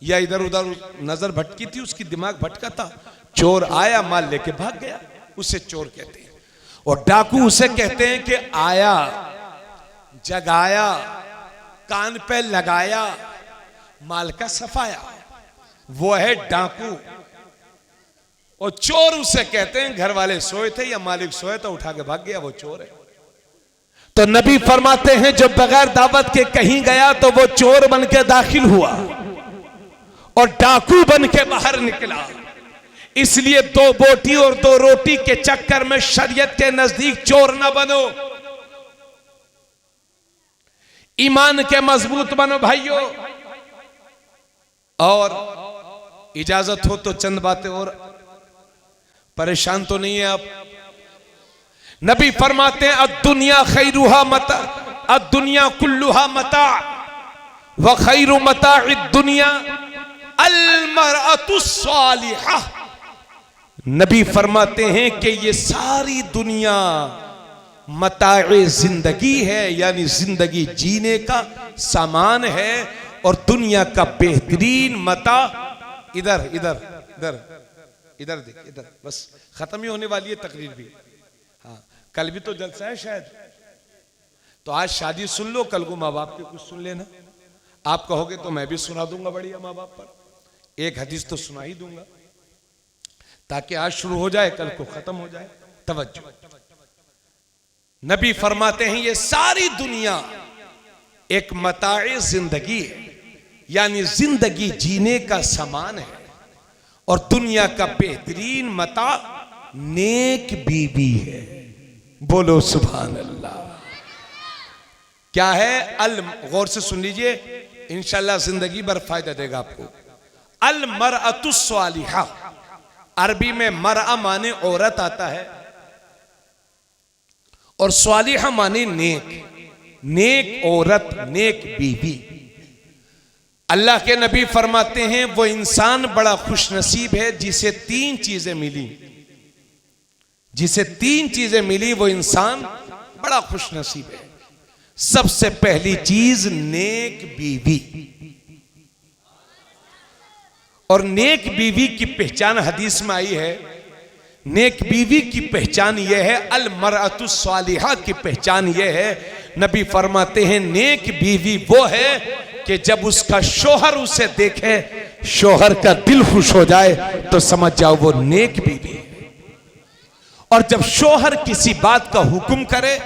या इधर उधर नजर भटकी थी, उसकी दिमाग भटका था, चोर आया माल लेके भाग गया, उसे चोर कहते हैं। और डाकू उसे कहते हैं कि आया, जगाया, कान पे लगाया, माल का सफाया, वो है डाकू। और चोर उसे कहते हैं घर वाले सोए थे या मालिक सोए तो उठा के भाग गया, वो चोर है। तो नबी फरमाते हैं जो बगैर दावत के कहीं गया तो वो चोर बन के दाखिल हुआ और डाकू बन के बाहर निकला। इसलिए दो बोटी और दो रोटी के चक्कर में शरीयत के नजदीक चोर न बनो, ईमान के मजबूत बनो भाइयों। और इजाजत हो तो चंद बातें और, परेशान तो नहीं है आप? नबी फरमाते हैं अद्दुनिया खैरुहा मता, अद्दुनिया कुल्लुहा मता व खैरु मताइद दुनिया अल मरअतु सालिहा। नबी फरमाते हैं कि ये सारी दुनिया मताए जिंदगी है, यानी जिंदगी जीने का सामान है, और दुनिया का बेहतरीन मता इधर इधर इधर इधर देख, इधर बस खत्म ही होने वाली है तकरीर भी। हाँ, कल भी तो जलसा है शायद, तो आज शादी सुन लो, कल को माँ बाप के कुछ सुन लेना। आप कहोगे तो मैं भी सुना दूंगा बढ़िया माँ बाप पर, एक हदीस तो सुना ही दूंगा, ताकि आज शुरू हो जाए कल को खत्म हो जाए। तवज्जो, नबी फरमाते हैं ये सारी दुनिया एक मताए जिंदगी है, यानी जिंदगी जीने का सामान है, और दुनिया का बेहतरीन मता नेक बीवी है। बोलो सुभान अल्लाह। क्या है? अल, गौर से सुन लीजिए, इंशाल्लाह जिंदगी भर फायदा देगा आपको। अल मरअतु सालिहा, अरबी में मरअ माने औरत आता है, और सालिहा माने नेक, नेक औरत, नेक बीवी। अल्लाह के नबी फरमाते हैं वो इंसान बड़ा खुशनसीब है जिसे तीन चीजें मिली, जिसे तीन चीजें मिली वो इंसान बड़ा खुशनसीब है। सबसे पहली चीज नेक बीवी, और नेक बीवी की पहचान हदीस में आई है। नेक बीवी की पहचान यह है, अल मरअतु सालिहा की पहचान यह है, नबी फरमाते हैं नेक बीवी वो है कि जब उसका शोहर उसे देखे, शोहर का दिल खुश हो जाए, तो समझ जाओ वो नेक बीवी है। और जब शोहर किसी बात का हुक्म करे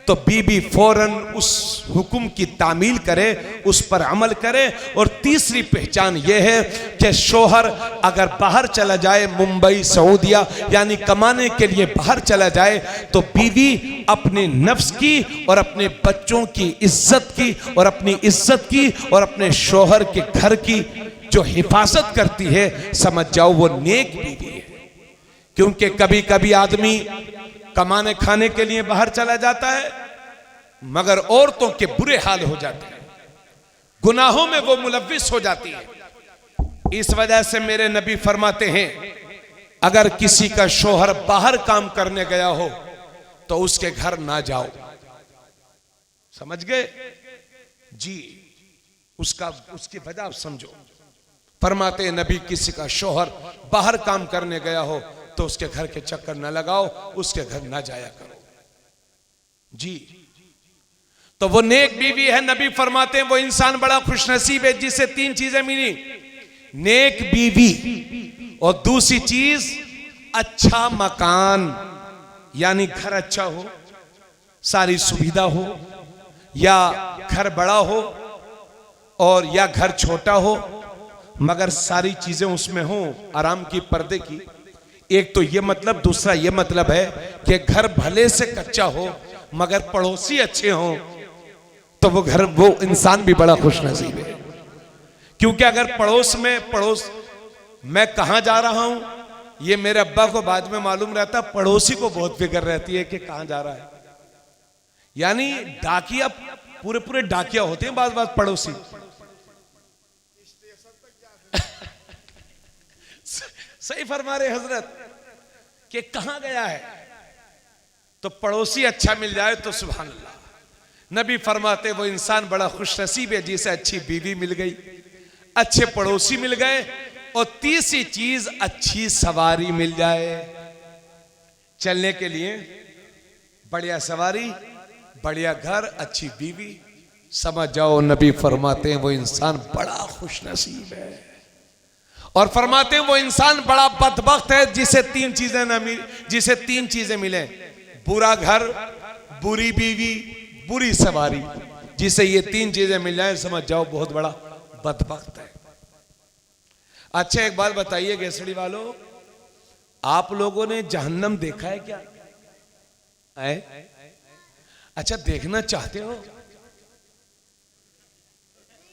तो बीबी फौरन उस हुक्म की तामील करे, उस पर अमल करे। और तीसरी पहचान यह है कि शोहर अगर बाहर चला जाए, मुंबई सऊदिया यानी कमाने के लिए बाहर चला जाए, तो बीवी अपने नफ्स की और अपने बच्चों की इज्जत की और अपनी इज्जत की और अपने शोहर के घर की जो हिफाजत करती है, समझ जाओ वो नेक बीवी है। क्योंकि कभी कभी आदमी कमाने खाने के लिए बाहर चला जाता है, मगर औरतों के बुरे हाल हो जाते हैं, गुनाहों में वो मुलव्विस हो जाती है। इस वजह से मेरे नबी फरमाते हैं अगर किसी का शोहर बाहर काम करने गया हो तो उसके घर ना जाओ। समझ गए जी? उसकी वजह आप समझो। फरमाते हैं नबी किसी का शोहर बाहर काम करने गया हो तो उसके घर के चक्कर न लगाओ, उसके घर ना जाया करो जी। तो वो नेक बीवी है। नबी फरमाते हैं वो इंसान बड़ा खुशनसीब है जिसे तीन चीजें मिली, नेक बीवी, और दूसरी चीज अच्छा मकान, यानी घर अच्छा हो, सारी सुविधा हो, या घर बड़ा हो और या घर छोटा हो मगर सारी चीजें उसमें हो आराम की, पर्दे की। एक तो ये मतलब, दूसरा ये मतलब है कि घर भले से कच्चा हो मगर पड़ोसी अच्छे हों, तो वो घर, वो इंसान भी बड़ा खुशनसीब है। क्योंकि अगर पड़ोस मैं कहां जा रहा हूं ये मेरे अब्बा को बाद में मालूम रहता, पड़ोसी को बहुत फिक्र रहती है कि कहां जा रहा है। यानी डाकिया, पूरे डाकिया होते हैं बात पड़ोसी। सही फरमा रहे हजरत कि कहां गया है, तो पड़ोसी अच्छा मिल जाए तो सुभान अल्लाह। नबी फरमाते वो इंसान बड़ा खुशनसीब है जिसे अच्छी बीवी मिल गई, अच्छे पड़ोसी मिल गए, और तीसरी चीज अच्छी सवारी मिल जाए चलने के लिए। बढ़िया सवारी, बढ़िया घर, अच्छी बीवी, समझ जाओ नबी फरमाते हैं वो इंसान बड़ा खुशनसीब है। और फरमाते हैं वो इंसान बड़ा बदबख्त है जिसे तीन चीजें मिले, बुरा घर, बुरी बीवी, बुरी सवारी। जिसे ये तीन चीजें मिल जाए समझ जाओ बहुत बड़ा बदबख्त है। अच्छा एक बात बताइए गेसड़ी वालों, आप लोगों ने जहन्नम देखा है क्या? है? अच्छा, देखना चाहते हो?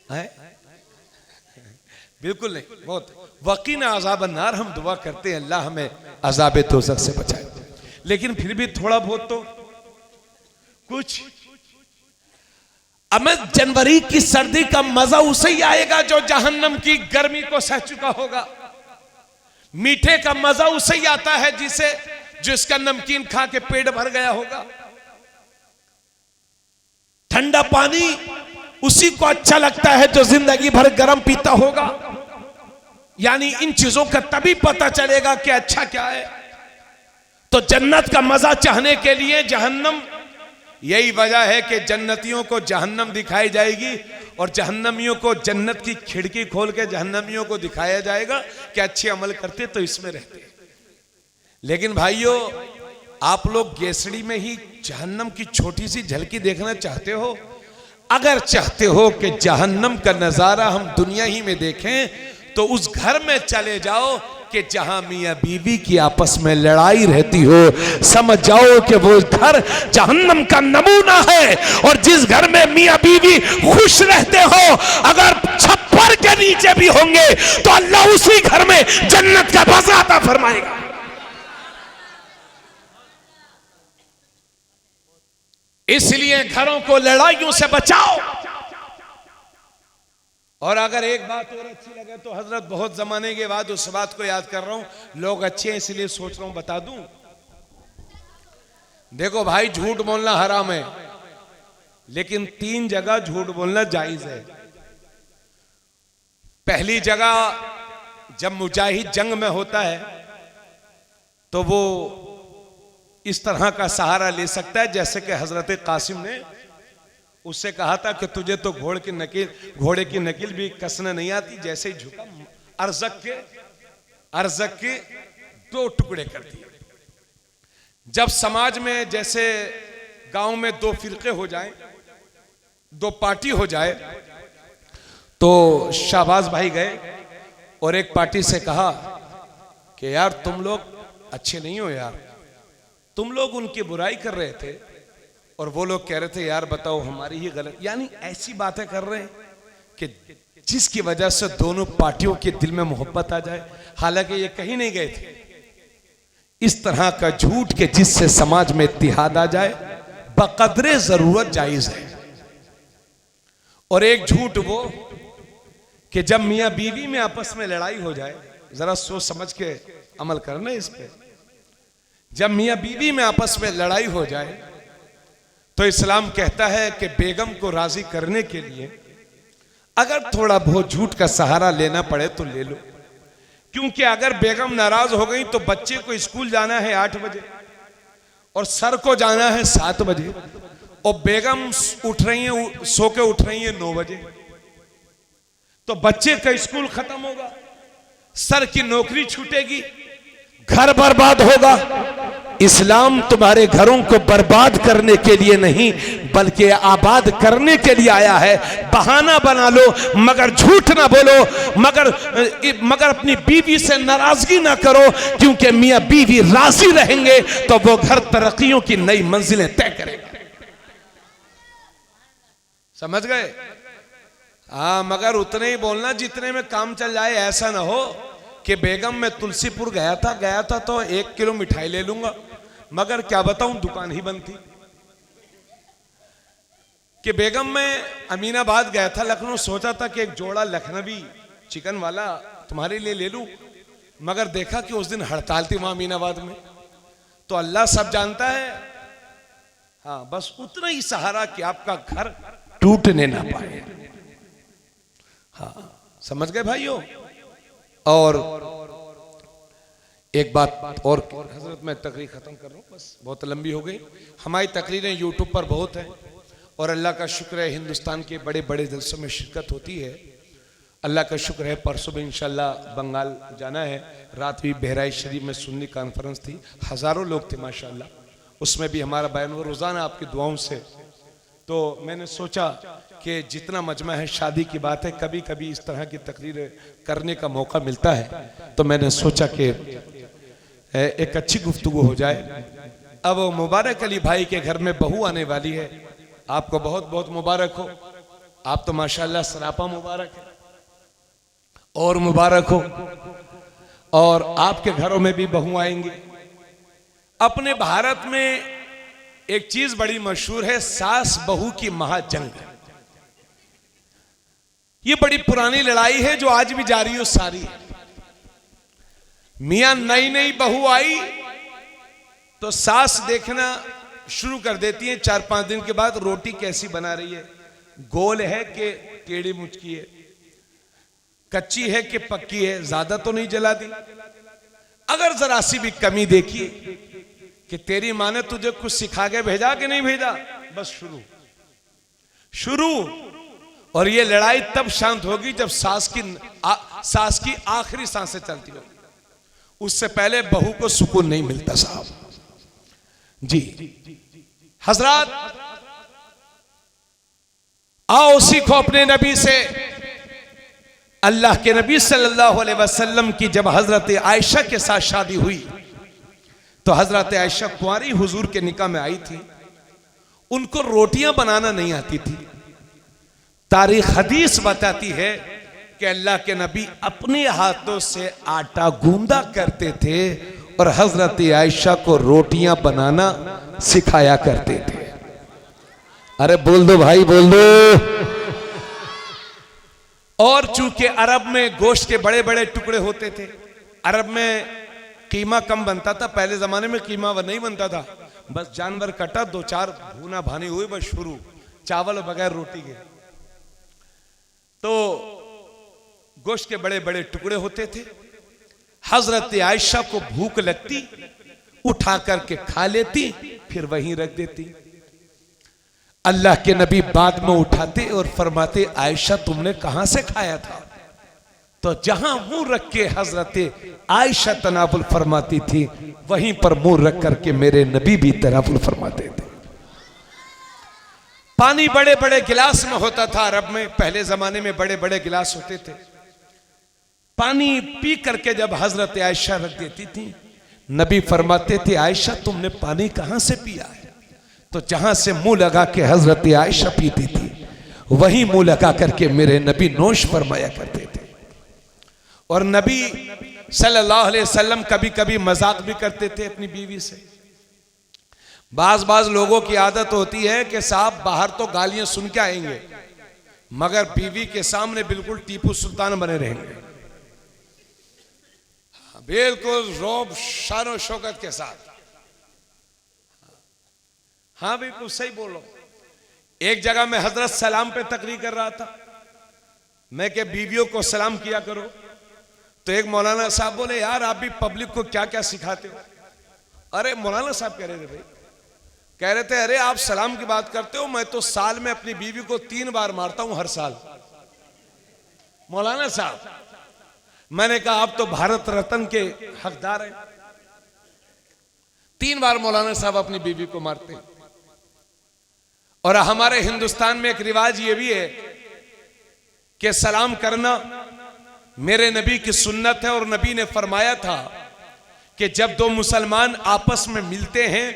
है? बिल्कुल नहीं। बहुत वकीना अज़ाब अन्नार, हम दुआ करते हैं अल्लाह हमें अज़ाब दोज़ख से बचाए, लेकिन फिर भी थोड़ा बहुत तो कुछ। अब जनवरी की सर्दी का मजा उसे ही आएगा जो जहन्नम की गर्मी को सह चुका होगा। मीठे का मजा उसे ही आता है जो इसका नमकीन खा के पेट भर गया होगा। ठंडा पानी उसी को अच्छा लगता है जो जिंदगी भर गर्म पीता होगा। यानी इन चीजों का तभी पता चलेगा कि अच्छा क्या है। तो जन्नत का मजा चाहने के लिए जहन्नम, यही वजह है कि जन्नतियों को जहन्नम दिखाई जाएगी और जहन्नमियों को जन्नत की खिड़की खोल के जहन्नमियों को दिखाया जाएगा कि अच्छे अमल करते तो इसमें रहते। लेकिन भाइयों, आप लोग गेसड़ी में ही जहन्नम की छोटी सी झलकी देखना चाहते हो? अगर चाहते हो कि जहन्नम का नजारा हम दुनिया ही में देखें तो उस घर में चले जाओ कि जहां मियां बीवी की आपस में लड़ाई रहती हो। समझ जाओ कि वो घर जहन्नम का नमूना है। और जिस घर में मियां बीवी खुश रहते हो, अगर छप्पर के नीचे भी होंगे तो अल्लाह उसी घर में जन्नत का मजा अता फरमाएगा। इसलिए घरों को लड़ाइयों से बचाओ। और अगर एक बात और अच्छी लगे तो हजरत, बहुत जमाने के बाद उस बात को याद कर रहा हूं, लोग अच्छे हैं इसलिए सोच रहा हूं बता दूं। देखो भाई, झूठ बोलना हराम है, लेकिन 3 जगह झूठ बोलना जायज है। पहली जगह, जब मुजाहिद जंग में होता है तो वो इस तरह का सहारा ले सकता है जैसे कि हजरत कासिम ने उससे कहा था कि तुझे तो घोड़े की नकील भी कसने नहीं आती। जैसे ही झुका, अरज़क के 2 टुकड़े कर दिए। जब समाज में जैसे गांव में 2 फिरके हो जाएं, 2 पार्टी हो जाए, तो शाहबाज भाई गए और एक पार्टी से कहा कि यार तुम लोग अच्छे नहीं हो यार, तुम लोग उनकी बुराई कर रहे थे और वो लोग कह रहे थे यार बताओ हमारी ही गलत। यानी ऐसी बातें कर रहे हैं कि जिसकी वजह से दोनों पार्टियों के दिल में मोहब्बत आ जाए, हालांकि ये कहीं नहीं गए थे। इस तरह का झूठ के जिससे समाज में इत्तिहाद आ जाए, बकदरे जरूरत जायज है। और एक झूठ वो कि जब मियां बीवी में आपस में लड़ाई हो जाए, जरा सोच समझ के अमल करना इस पे। जब मियां बीवी में आपस में लड़ाई हो जाए तो इस्लाम कहता है कि बेगम को राजी करने के लिए अगर थोड़ा बहुत झूठ का सहारा लेना पड़े तो ले लो। क्योंकि अगर बेगम नाराज हो गई तो बच्चे को स्कूल जाना है 8 बजे और सर को जाना है 7 बजे और बेगम उठ रही है, सो के उठ रही है 9 बजे, तो बच्चे का स्कूल खत्म होगा, सर की नौकरी छूटेगी, घर बर्बाद होगा। इस्लाम तुम्हारे घरों को बर्बाद करने के लिए नहीं बल्कि आबाद करने के लिए आया है। बहाना बना लो मगर झूठ ना बोलो, मगर अपनी बीवी से नाराजगी ना करो, क्योंकि मियां बीवी राजी रहेंगे तो वो घर तरक्कियों की नई मंजिलें तय करेगा। समझ गए? हाँ, मगर उतने ही बोलना जितने में काम चल जाए। ऐसा ना हो कि बेगम मैं तुलसीपुर गया था तो 1 किलो मिठाई ले लूंगा, मगर क्या बताऊं दुकान ही बंद थी। कि बेगम मैं अमीनाबाद गया था, लखनऊ, सोचा था कि एक जोड़ा लखनवी चिकन वाला तुम्हारे लिए ले लूं, मगर देखा कि उस दिन हड़ताल थी वहां अमीनाबाद में। तो अल्लाह सब जानता है। हाँ, बस उतना ही सहारा कि आपका घर टूटने ना पाए। हाँ, समझ गए भाइयों? और एक बात और हजरत, मैं तकरीर खत्म कर रहा हूँ, बस बहुत लंबी हो गई। हमारी तकरीरें यूट्यूब पर बहुत हैं और अल्लाह का शुक्र है हिंदुस्तान के बड़े बड़े जलसों में शिरकत होती है। अल्लाह का शुक्र है, परसों भी इंशाल्लाह बंगाल जाना है। रात भी बहराइच शरीफ में सुन्नी कॉन्फ्रेंस थी, हज़ारों लोग थे माशाल्लाह, उसमें भी हमारा बयान हुआ रोज़ाना आपकी दुआओं से। तो मैंने सोचा कि जितना मजमा है, शादी की बात है, कभी कभी इस तरह की तकरीर करने का मौका मिलता है, तो मैंने सोचा कि एक अच्छी गुफ्तगू हो जाए। अब मुबारक अली भाई के घर में बहू आने वाली है, आपको बहुत बहुत मुबारक हो। आप तो माशाल्लाह सरापा मुबारक है और मुबारक हो। और आपके घरों में भी बहू आएंगी। अपने भारत में एक चीज बड़ी मशहूर है, सास बहू की महाजंग। ये बड़ी पुरानी लड़ाई है जो आज भी जारी और सारी है। मियां नई नई बहू आई तो सास देखना शुरू कर देती है 4-5 दिन के बाद, रोटी कैसी बना रही है, गोल है कि टेढ़ी मुचकी है, कच्ची है कि पक्की है, ज्यादा तो नहीं जला दी। अगर जरा सी भी कमी देखी कि तेरी माँ ने तुझे कुछ सिखा के भेजा कि नहीं भेजा, बस शुरू। और ये लड़ाई तब शांत होगी जब सास की आखिरी सांसें चलती होगी, उससे पहले बहू को सुकून नहीं मिलता साहब जी। हजरात आओ सीखो अपने नबी से। अल्लाह के नबी सल्लल्लाहु अलैहि वसल्लम की जब हजरत आयशा के साथ शादी हुई तो हजरत आयशा कुंवारी हुजूर के निकाह में आई थी। उनको रोटियां बनाना नहीं आती थी। तारीख हदीस बताती है कि अल्लाह के नबी अपने हाथों से आटा गूंदा करते थे और हजरत आयशा को रोटियां बनाना सिखाया करते थे। अरे बोल दो भाई, बोल दो। और चूंकि अरब में गोश्त के बड़े बड़े टुकड़े होते थे, अरब में कीमा कम बनता था। पहले जमाने में कीमा नहीं बनता था, बस जानवर कटा, 2-4 भूना भानी हुई, बस शुरू, चावल बगैर रोटी के। तो गोश्त के बड़े बड़े टुकड़े होते थे। हजरत आयशा को भूख लगती, उठा करके खा लेती, फिर वहीं रख देती। अल्लाह के नबी बाद में उठाते और फरमाते, आयशा तुमने कहां से खाया था? तो जहां मुंह रख के हजरत आयशा तनावुल फरमाती थी, वहीं पर मुंह रख करके मेरे नबी भी तनावुल फरमाते थे। पानी बड़े बड़े गिलास में होता था अरब में, पहले जमाने में बड़े बड़े गिलास होते थे। पानी पी करके जब हजरत आयशा रख देती थी, नबी फरमाते थे, आयशा तुमने पानी कहां से पिया है? तो जहां से मुंह लगा के हजरत आयशा पीती थी, वहीं मुंह लगा करके मेरे नबी नोश फरमाया करते थे। और नबी सल्लल्लाहु अलैहि वसल्लम कभी कभी मजाक भी करते थे अपनी बीवी से। बाज लोगों की आदत होती है कि साहब बाहर तो गालियां सुन के आएंगे, मगर बीवी के सामने बिल्कुल टीपू सुल्तान बने रहेंगे, बिल्कुल रौब शान शौकत के साथ। हाँ बिल्कुल सही बोलो। एक जगह मैं हजरत सलाम पे तकरीर कर रहा था, मैं कि बीवियों को सलाम किया करो। तो एक मौलाना साहब बोले, यार आप भी पब्लिक को क्या क्या सिखाते हो? अरे मौलाना साहब कह रहे थे भाई, कह रहे थे अरे आप सलाम की बात करते हो, मैं तो साल में अपनी बीवी को 3 बार मारता हूं, हर साल। मौलाना साहब, मैंने कहा आप तो भारत रत्न के हकदार हैं, 3 बार मौलाना साहब अपनी बीवी को मारते हैं। और हमारे हिंदुस्तान में एक रिवाज ये भी है कि सलाम करना मेरे नबी की सुन्नत है। और नबी ने फरमाया था कि जब 2 मुसलमान आपस में मिलते हैं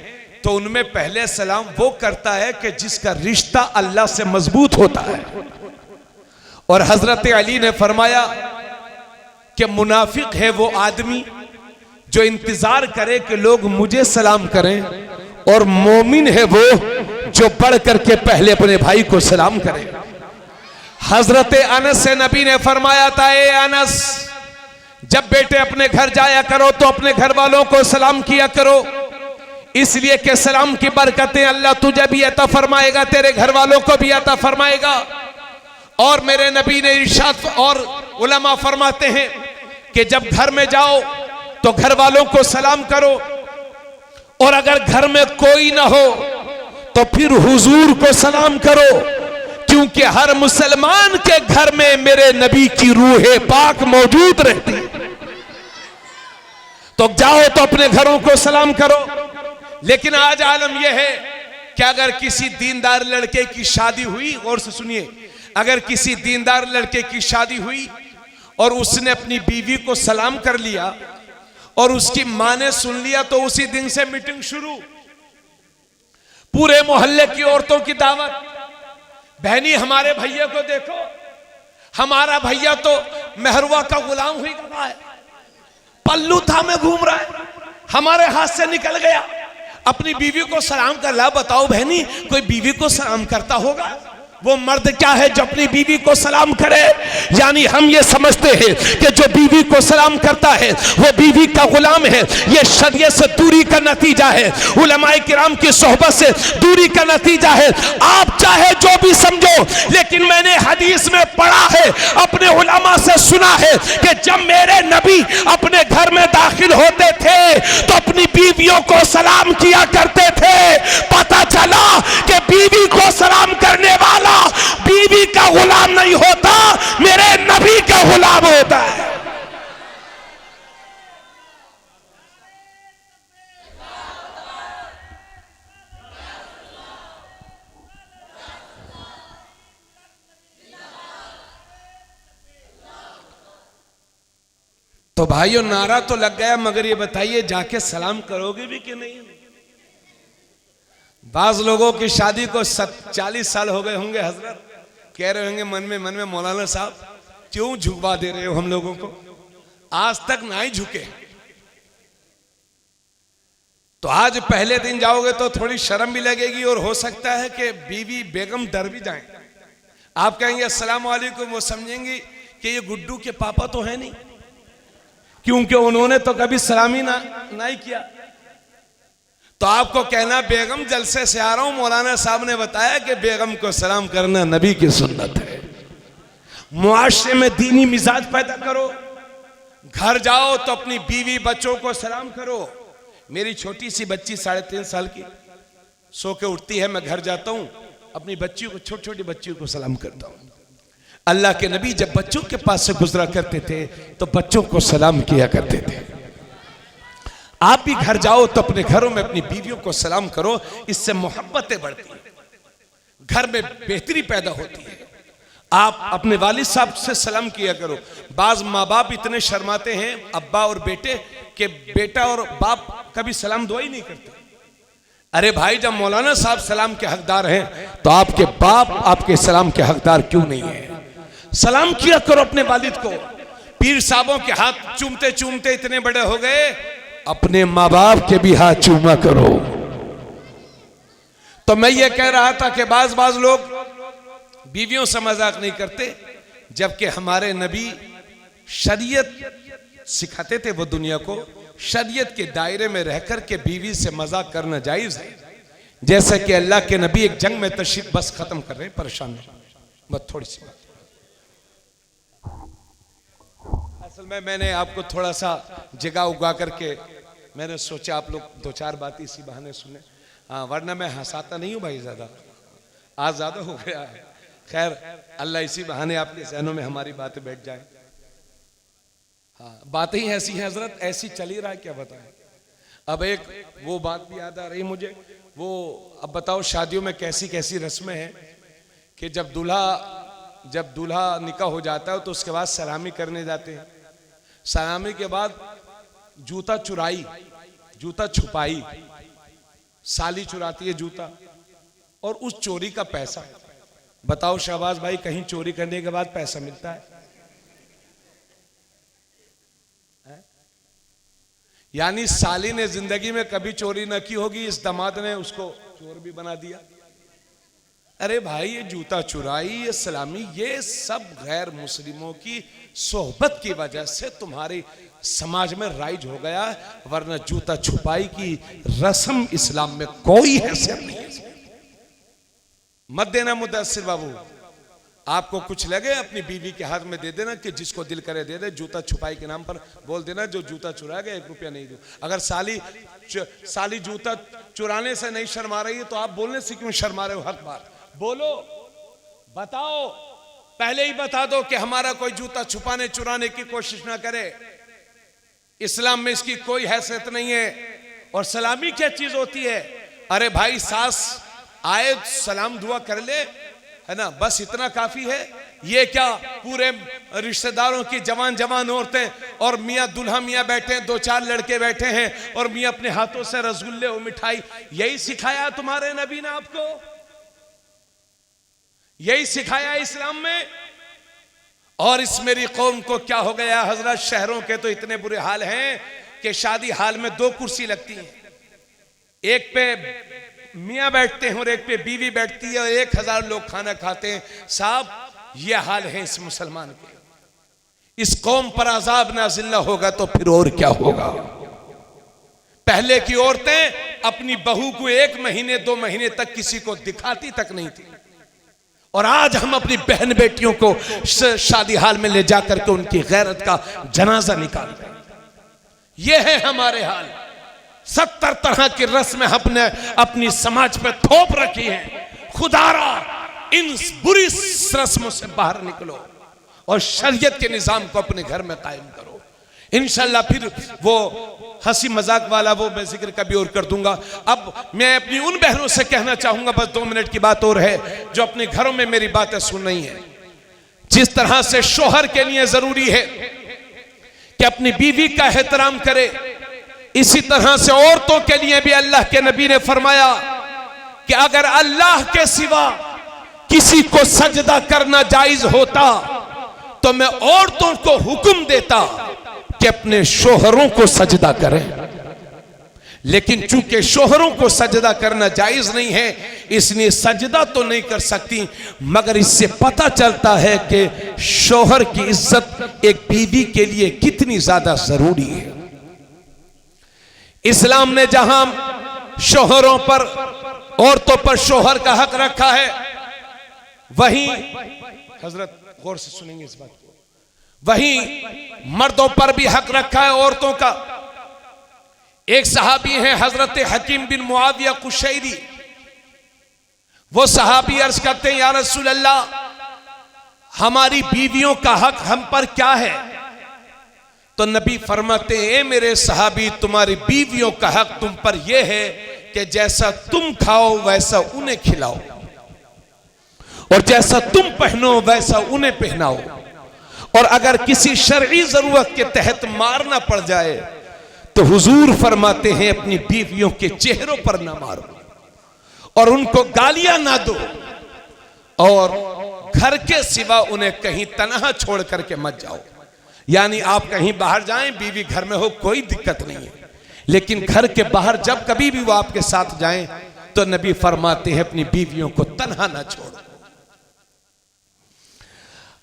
तो उनमें पहले सलाम वो करता है कि जिसका रिश्ता अल्लाह से मजबूत होता है। और हजरत अली ने फरमाया कि मुनाफिक है वो आदमी जो इंतजार करे कि लोग मुझे सलाम करें, और मोमिन है वो जो बढ़ करके पहले अपने भाई को सलाम करे। हजरत अनस से नबी ने फरमाया था, ए अनस, जब बेटे अपने घर जाया करो तो अपने घर वालों को सलाम किया करो, इसलिए कि सलाम की बरकतें अल्लाह तुझे भी अता फरमाएगा, तेरे घर वालों को भी अता फरमाएगा। और मेरे नबी ने इरशाद और उलमा फरमाते हैं कि जब घर में जाओ तो घर वालों को सलाम करो, और अगर घर में कोई ना हो तो फिर हुजूर को सलाम करो, क्योंकि हर मुसलमान के घर में मेरे नबी की रूह पाक मौजूद रहती है। तो जाओ तो अपने घरों को सलाम करो। लेकिन आज आलम यह है कि अगर किसी दीनदार लड़के की शादी हुई, और से सुनिए, अगर किसी दीनदार लड़के की शादी हुई और उसने अपनी बीवी को सलाम कर लिया और उसकी मां ने सुन लिया तो उसी दिन से मीटिंग शुरू, पूरे मोहल्ले की औरतों की दावत। बहनी हमारे भैया को देखो, हमारा भैया तो मेहरवा का गुलाम हुई गया है, पल्लू थामे घूम रहा है, हमारे हाथ से निकल गया। अपनी बीवी को सलाम कर ला। बताओ बहनी, कोई बीवी को सलाम करता होगा? वो मर्द क्या है जो अपनी बीवी को सलाम करे? यानी हम ये समझते हैं कि जो बीवी को सलाम करता है वो बीवी का गुलाम है। ये शरीयत से दूरी का नतीजा है, उलमाए किराम की सोहबत से दूरी का नतीजा है। आप चाहे जो भी समझो, लेकिन मैंने हदीस में पढ़ा है, अपने उलमा से सुना है कि जब मेरे नबी अपने घर में दाखिल होते थे तो अपनी बीवियों को सलाम किया करते थे। पता चला कि बीवी को सलाम करने वाला बीवी का गुलाम नहीं होता, मेरे नबी का गुलाम होता है। तो भाइयों, नारा तो लग गया, मगर ये बताइए जाके सलाम करोगे भी कि नहीं? बाज लोगों की शादी को 40 साल हो गए होंगे, हजरत कह रहे होंगे मन में मौलाना साहब क्यों झुकवा दे रहे हो हम लोगों को? आज तक ना ही झुके। तो आज पहले दिन जाओगे तो थोड़ी शर्म भी लगेगी और हो सकता है कि बीवी बेगम डर भी जाए। आप कहेंगे अस्सलाम वालेकुम, वो समझेंगी कि ये गुड्डू के पापा तो है नहीं, क्योंकि उन्होंने तो कभी सलामी ना ही किया। तो आपको कहना बेगम जलसे से आ रहा हूं, मौलाना साहब ने बताया कि बेगम को सलाम करना नबी की सुन्नत है। मुआशरे में दीनी मिजाज पैदा करो। घर जाओ तो अपनी बीवी बच्चों को सलाम करो। मेरी छोटी सी बच्ची 3.5 साल की सो के उठती है, मैं घर जाता हूं, अपनी बच्चियों को, छोटी छोटी बच्चियों को सलाम करता हूं। अल्लाह के नबी जब बच्चों के पास से गुजरा करते थे तो बच्चों को सलाम किया करते थे। आप भी घर जाओ तो अपने घरों में अपनी बीवियों को सलाम करो, इससे मोहब्बतें बढ़ती हैं, घर में बेहतरी पैदा होती है। आप अपने वालिद साहब से सलाम किया करो। बाज माँ बाप इतने शर्माते हैं अब्बा और बेटे कि बेटा और बाप कभी सलाम दुआ ही नहीं करते। अरे भाई, जब मौलाना साहब सलाम के हकदार हैं तो आपके बाप आपके सलाम के हकदार क्यों नहीं है? सलाम किया करो अपने वालिद को। पीर साहबों के हाथ चूमते चूमते इतने बड़े हो गए, अपने माँ बाप के भी हाथ चूमा करो। तो मैं ये कह रहा था कि बाज लोग बीवियों से मजाक नहीं करते, जबकि हमारे नबी शरीयत सिखाते थे वो दुनिया को, शरीयत के दायरे में रहकर के बीवी से मजाक करना जायज है। जैसे कि अल्लाह के नबी एक जंग में तशरीफ, बस खत्म कर रहे हैं, परेशान नहीं, बस थोड़ी सी बात। असल में मैंने आपको थोड़ा सा जगह उगा करके मैंने सोचा आप लोग 2-4 बात इसी बहाने सुने, वरना मैं हंसाता नहीं हूं भाई, ज्यादा आज ज्यादा हो गया है। खैर, अल्लाह इसी बहाने आपके जहनों में हमारी बातें बैठ जाए। हाँ, बातें ही ऐसी हैं हजरत, ऐसी चल ही रहा है, क्या बताएं। अब एक वो बात भी याद आ रही मुझे, वो अब बताओ शादियों में कैसी कैसी रस्में हैं कि जब दूल्हा निकाह हो जाता है तो उसके बाद सलामी करने जाते हैं। सलामी के बाद जूता चुराई, जूता छुपाई, साली चुराती है जूता, और उस चोरी का पैसा, बताओ शहबाज भाई, कहीं चोरी करने के बाद पैसा मिलता है? यानी साली ने जिंदगी में कभी चोरी न की होगी, इस दामाद ने उसको चोर भी बना दिया। अरे भाई, ये जूता चुराई, ये सलामी, ये सब गैर मुस्लिमों की सोहबत की वजह से तुम्हारे समाज में राइज हो गया, वरना जूता छुपाई की रस्म इस्लाम में कोई हैसियत नहीं है। मत देना मुदस्सिर बाबू, आपको कुछ लगे अपनी बीवी के हाथ में दे देना, कि जिसको दिल करे दे दे। जूता छुपाई के नाम पर बोल देना जो जूता चुराएगा 1 रुपया नहीं दो। अगर साली जूता चुराने से नहीं शर्मा रही है तो आप बोलने से क्यों शर्मा रहे हो? हर बार बोलो, बताओ, पहले ही बता दो कि हमारा कोई जूता छुपाने चुराने की कोशिश ना करे। इस्लाम में इसकी कोई हैसियत नहीं है। और सलामी क्या चीज होती है? अरे भाई, सास आए सलाम दुआ कर ले, है ना, बस इतना काफी है। ये क्या पूरे रिश्तेदारों की जवान जवान औरतें और मियाँ दुल्हा मियाँ बैठे हैं, 2-4 लड़के बैठे हैं और मियाँ अपने हाथों से रसगुल्ले और मिठाई, यही सिखाया तुम्हारे नबी ने आपको? यही सिखाया इस्लाम में? और इस मेरी कौम को क्या हो गया हजरत, शहरों के तो इतने बुरे हाल हैं कि शादी हाल में 2 कुर्सी लगती हैं, एक पे मियाँ बैठते हैं और एक पे बीवी बैठती है और 1000 लोग खाना खाते हैं। साहब ये हाल है इस मुसलमान के। इस कौम पर अजाब नाज़िल ना होगा तो फिर और क्या होगा? पहले की औरतें अपनी बहू को 1 महीने 2 महीने तक किसी को दिखाती तक नहीं थी, और आज हम अपनी बहन बेटियों को शादी हाल में ले जाकर के उनकी गैरत का जनाजा निकालते हैं। यह है हमारे हाल। 70 तरह की रस्में हमने अपनी समाज पे थोप रखी हैं। खुदारा इन बुरी रस्मों से बाहर निकलो और शरीयत के निजाम को अपने घर में कायम करो। इंशाल्लाह फिर वो हंसी मजाक वाला वो मैं जिक्र कभी और कर दूंगा। अब मैं अपनी उन बहनों से कहना चाहूंगा, बस 2 मिनट की बात और है, जो अपने घरों में मेरी बातें सुन रही हैं। जिस तरह से शोहर के लिए जरूरी है कि अपनी बीवी का एहतराम करे, इसी तरह से औरतों के लिए भी अल्लाह के नबी ने फरमाया कि अगर अल्लाह के सिवा किसी को सजदा करना जायज होता तो मैं औरतों को हुक्म देता कि अपने शोहरों को सजदा करें। लेकिन चूंकि शोहरों को सजदा करना जायज नहीं है, इसलिए सजदा तो नहीं कर सकती, मगर इससे पता चलता है कि शोहर की इज्जत एक बीवी के लिए कितनी ज्यादा जरूरी है। इस्लाम ने जहां शोहरों पर, औरतों पर शोहर का हक रखा है, वहीं हजरत गौर से सुनेंगे इस बात को, वहीं मर्दों पर भी हक रखा है औरतों का। एक सहाबी है हजरत हकीम बिन मुआविया कुशैरी, वो सहाबी अर्ज करते हैं, या रसूल अल्लाह, हमारी बीवियों का हक हम पर क्या है? तो नबी फरमाते हैं, ए मेरे सहाबी, तुम्हारी बीवियों का हक तुम पर यह है कि जैसा तुम खाओ वैसा उन्हें खिलाओ, और जैसा तुम पहनो वैसा उन्हें पहनाओ, और अगर किसी शरई जरूरत के तहत मारना पड़ जाए तो हुजूर फरमाते हैं अपनी बीवियों के चेहरों पर ना मारो और उनको गालियां ना दो, और घर के सिवा उन्हें कहीं तनहा छोड़ करके मत जाओ। यानी आप कहीं बाहर जाएं, बीवी घर में हो, कोई दिक्कत नहीं है, लेकिन घर के बाहर जब कभी भी वो आपके साथ जाएं तो नबी फरमाते हैं अपनी बीवियों को तन्हा ना छोड़ो।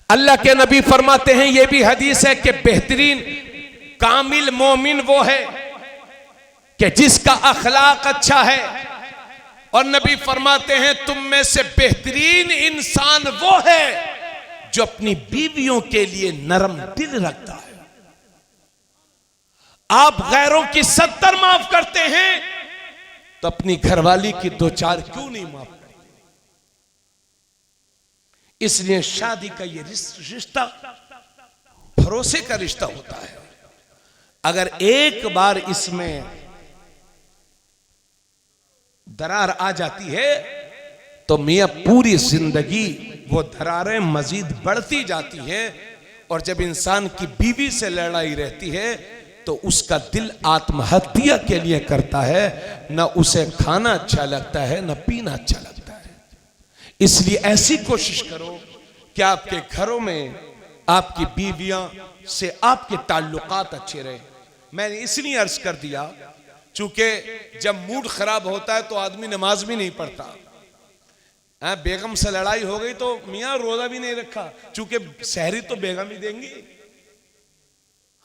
अल्लाह के नबी फरमाते हैं, यह भी हदीस है कि बेहतरीन कामिल मोमिन वो है कि जिसका अखलाक अच्छा है, और नबी फरमाते हैं तुम में से बेहतरीन इंसान वो है जो अपनी बीवियों के लिए नरम दिल रखता है। आप गैरों की 70 माफ करते हैं तो अपनी घरवाली की 2-4 क्यों नहीं माफ करते? इसलिए शादी का ये रिश्ता भरोसे का रिश्ता होता है। अगर एक बार इसमें दरार आ जाती है तो मियां पूरी जिंदगी वो दरारें मजीद बढ़ती जाती है, और जब इंसान की बीवी से लड़ाई रहती है तो उसका दिल आत्महत्या के लिए करता है, ना उसे खाना अच्छा लगता है ना पीना अच्छा लगता है। इसलिए ऐसी कोशिश करो कि आपके घरों में आपकी बीवियां से आपके ताल्लुकात अच्छे रहे। मैंने इसलिए अर्ज कर दिया चूंकि जब मूड खराब होता है तो आदमी नमाज भी नहीं पढ़ता। बेगम से लड़ाई हो गई तो मियाँ रोजा भी नहीं रखा, चूंकि सहरी तो बेगम ही देंगी।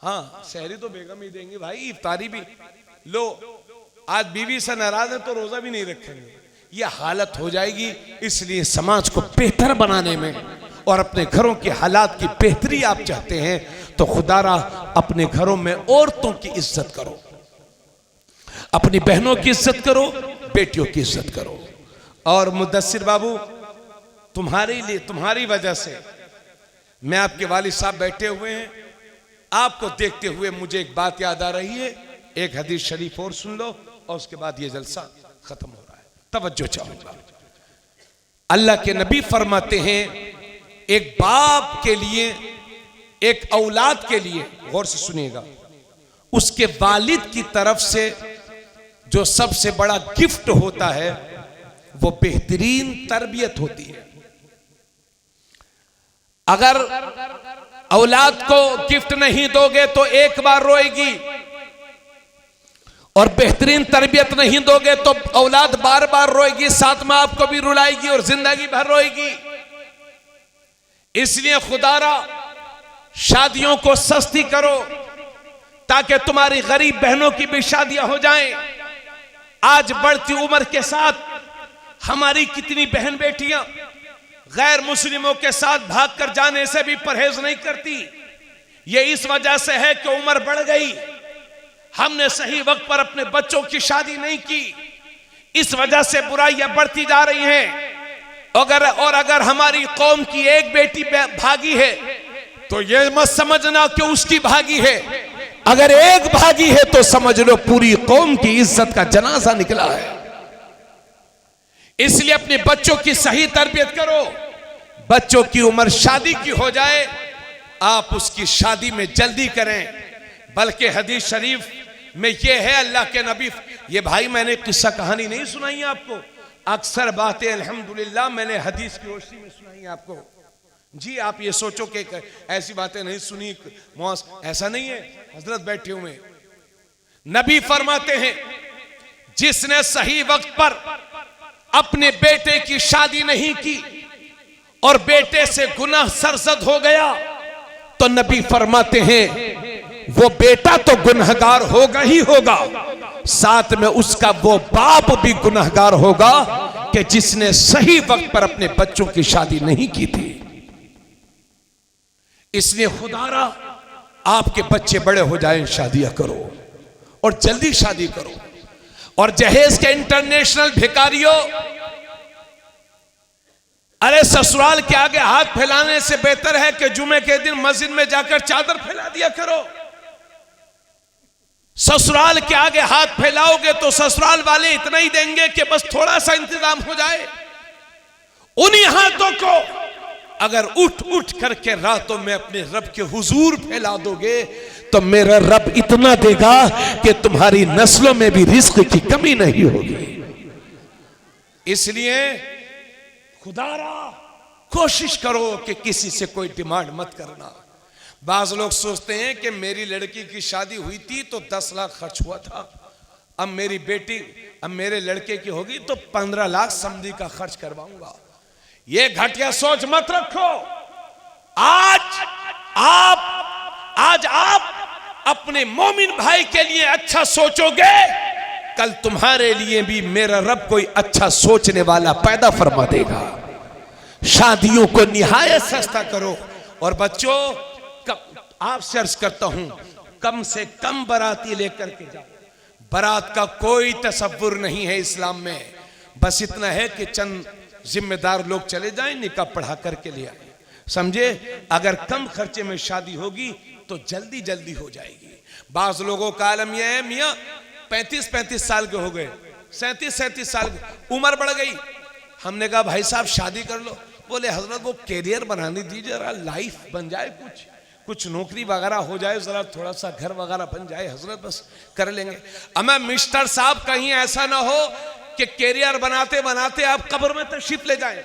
हाँ, सहरी तो बेगम ही देंगी भाई, इफ्तारी भी लो। आज बीवी से नाराज है तो रोजा भी नहीं रखेंगे, यह हालत हो जाएगी। इसलिए समाज को बेहतर बनाने में और अपने घरों के हालात की बेहतरी आप चाहते हैं तो खुदारा अपने घरों में औरतों की इज्जत करो, अपनी बहनों की इज्जत करो, बेटियों की इज्जत करो। और मुदस्सिर बाबू, तुम्हारे लिए, तुम्हारी वजह से मैं, आपके वालिद साहब बैठे हुए हैं, आपको देखते हुए मुझे एक बात याद आ रही है। एक हदीस शरीफ और सुन लो और उसके बाद ये जलसा खत्म हो रहा है। तवज्जो चाहूंगा। अल्लाह के नबी फरमाते हैं एक बाप के लिए, एक औलाद के लिए, गौर से सुनिएगा, उसके वालिद की तरफ से जो सबसे बड़ा गिफ्ट होता है वो बेहतरीन तरबियत होती है। अगर औलाद को गिफ्ट नहीं दोगे तो एक बार रोएगी, और बेहतरीन तरबियत नहीं दोगे तो औलाद बार बार रोएगी, साथ में आपको भी रुलाएगी और जिंदगी भर रोएगी। इसलिए खुदारा शादियों को सस्ती करो ताकि तुम्हारी गरीब बहनों की भी शादियां हो जाएं। आज बढ़ती उम्र के साथ हमारी कितनी बहन बेटियां गैर मुस्लिमों के साथ भागकर जाने से भी परहेज नहीं करती। यह इस वजह से है कि उम्र बढ़ गई, हमने सही वक्त पर अपने बच्चों की शादी नहीं की, इस वजह से बुराइयां बढ़ती जा रही हैं। अगर हमारी कौम की एक बेटी भागी है तो यह मत समझना कि उसकी भागी है, अगर एक भागी है तो समझ लो पूरी कौम की इज्जत का जनाजा निकला है। इसलिए अपने बच्चों की सही तरबियत करो। बच्चों की उम्र शादी की हो जाए, आप उसकी शादी में जल्दी करें। बल्कि हदीस शरीफ में यह है, अल्लाह के नबी, ये भाई मैंने किस्सा कहानी नहीं सुनाई आपको, अक्सर बातें अल्हम्दुलिल्लाह मैंने हदीस की रोशनी में सुनाई आपको। जी आप ये सोचो कि ऐसी बातें नहीं सुनी, ऐसा नहीं है, हजरत बैठे हुए। नबी फरमाते हैं जिसने सही वक्त पर अपने बेटे की शादी नहीं की और बेटे से गुनाह सरजद हो गया तो नबी फरमाते हैं वो बेटा तो गुनहगार होगा ही होगा, साथ में उसका वो बाप भी गुनहगार होगा कि जिसने सही वक्त पर अपने बच्चों की शादी नहीं की थी। इसलिए खुदारा आपके बच्चे बड़े हो जाएं, शादियां करो और जल्दी शादी करो। और जहेज के इंटरनेशनल भिखारियों, अरे ससुराल के आगे हाथ फैलाने से बेहतर है कि जुमे के दिन मस्जिद में जाकर चादर फैला दिया करो। ससुराल के आगे हाथ फैलाओगे तो ससुराल वाले इतना ही देंगे कि बस थोड़ा सा इंतजाम हो जाए। उन्हीं हाथों को अगर उठ उठ करके रातों में अपने रब के हुजूर फैला दोगे तो मेरा रब इतना देगा कि तुम्हारी नस्लों में भी रिस्क की कमी नहीं होगी। इसलिए खुदारा कोशिश करो कि किसी से कोई डिमांड मत करना। बाज लोग सोचते हैं कि मेरी लड़की की शादी हुई थी तो 10 लाख खर्च हुआ था, अब मेरे लड़के की होगी तो 15 लाख समधी का खर्च करवाऊंगा। ये घटिया सोच मत रखो। आज आप अपने मोमिन भाई के लिए अच्छा सोचोगे, कल तुम्हारे लिए भी मेरा रब कोई अच्छा सोचने वाला पैदा फरमा देगा। शादियों को निहायत सस्ता करो। और बच्चों, आपसे अर्ज करता हूं, कम से कम बाराती लेकर के जाओ। बारात का कोई तसव्वुर नहीं है इस्लाम में, बस इतना है कि चंद जिम्मेदार लोग चले जाएं, निकाह पढ़ा करके ले आए। समझे? अगर कम खर्चे में शादी होगी तो जल्दी जल्दी हो जाएगी। बाज लोगों का आलम यह है, मियाँ 35-35 साल के हो गए, 37-37 साल की उम्र बढ़ गई। हमने कहा भाई साहब शादी कर लो। बोले हजरत वो कैरियर बनाने दीजिए, जरा लाइफ बन जाए, कुछ नौकरी वगैरह हो जाए, जरा थोड़ा सा घर वगैरह बन जाए हजरत, बस कर लेंगे। अम्मा मिस्टर साहब कहीं ऐसा ना हो कि कैरियर बनाते बनाते आप कब्र में तशरीफ ले जाएं।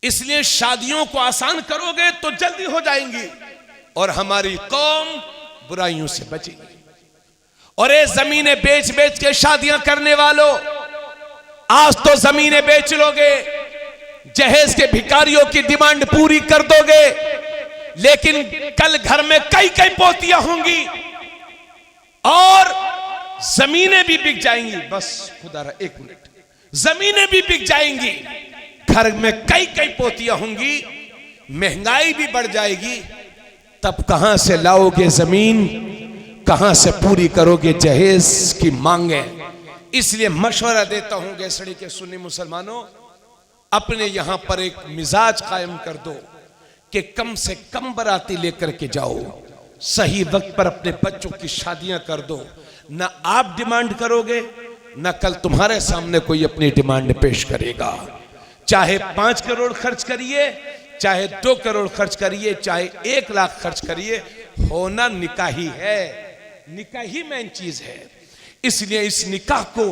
इसलिए शादियों को आसान करोगे तो जल्दी हो जाएंगी और हमारी कौम बुराइयों से बचेगी। और ये जमीनें बेच बेच के शादियां करने वालों, आज तो जमीनें बेच लोगे, जहेज के भिखारियों की डिमांड पूरी कर दोगे, लेकिन कल घर में कई कई पोतियां होंगी और जमीनें भी बिक जाएंगी। बस खुदा एक मिनट, जमीनें भी बिक जाएंगी, घर में कई कई पोतियां होंगी, महंगाई भी बढ़ जाएगी। तब कहां से लाओगे जमीन, कहां से पूरी करोगे जहेज की मांगे। इसलिए मशवरा देता हूं गैसड़ी के सुन्नी मुसलमानों, अपने यहां पर एक मिजाज कायम कर दो कि कम से कम बाराती लेकर के जाओ, सही वक्त पर अपने बच्चों की शादियां कर दो। ना आप डिमांड करोगे, ना कल तुम्हारे सामने कोई अपनी डिमांड पेश करेगा। चाहे 5 करोड़ खर्च करिए, चाहे 2 करोड़ खर्च करिए, चाहे 1 लाख खर्च करिए, होना निकाह ही है। निकाह ही मेन चीज है। इसलिए इस निकाह को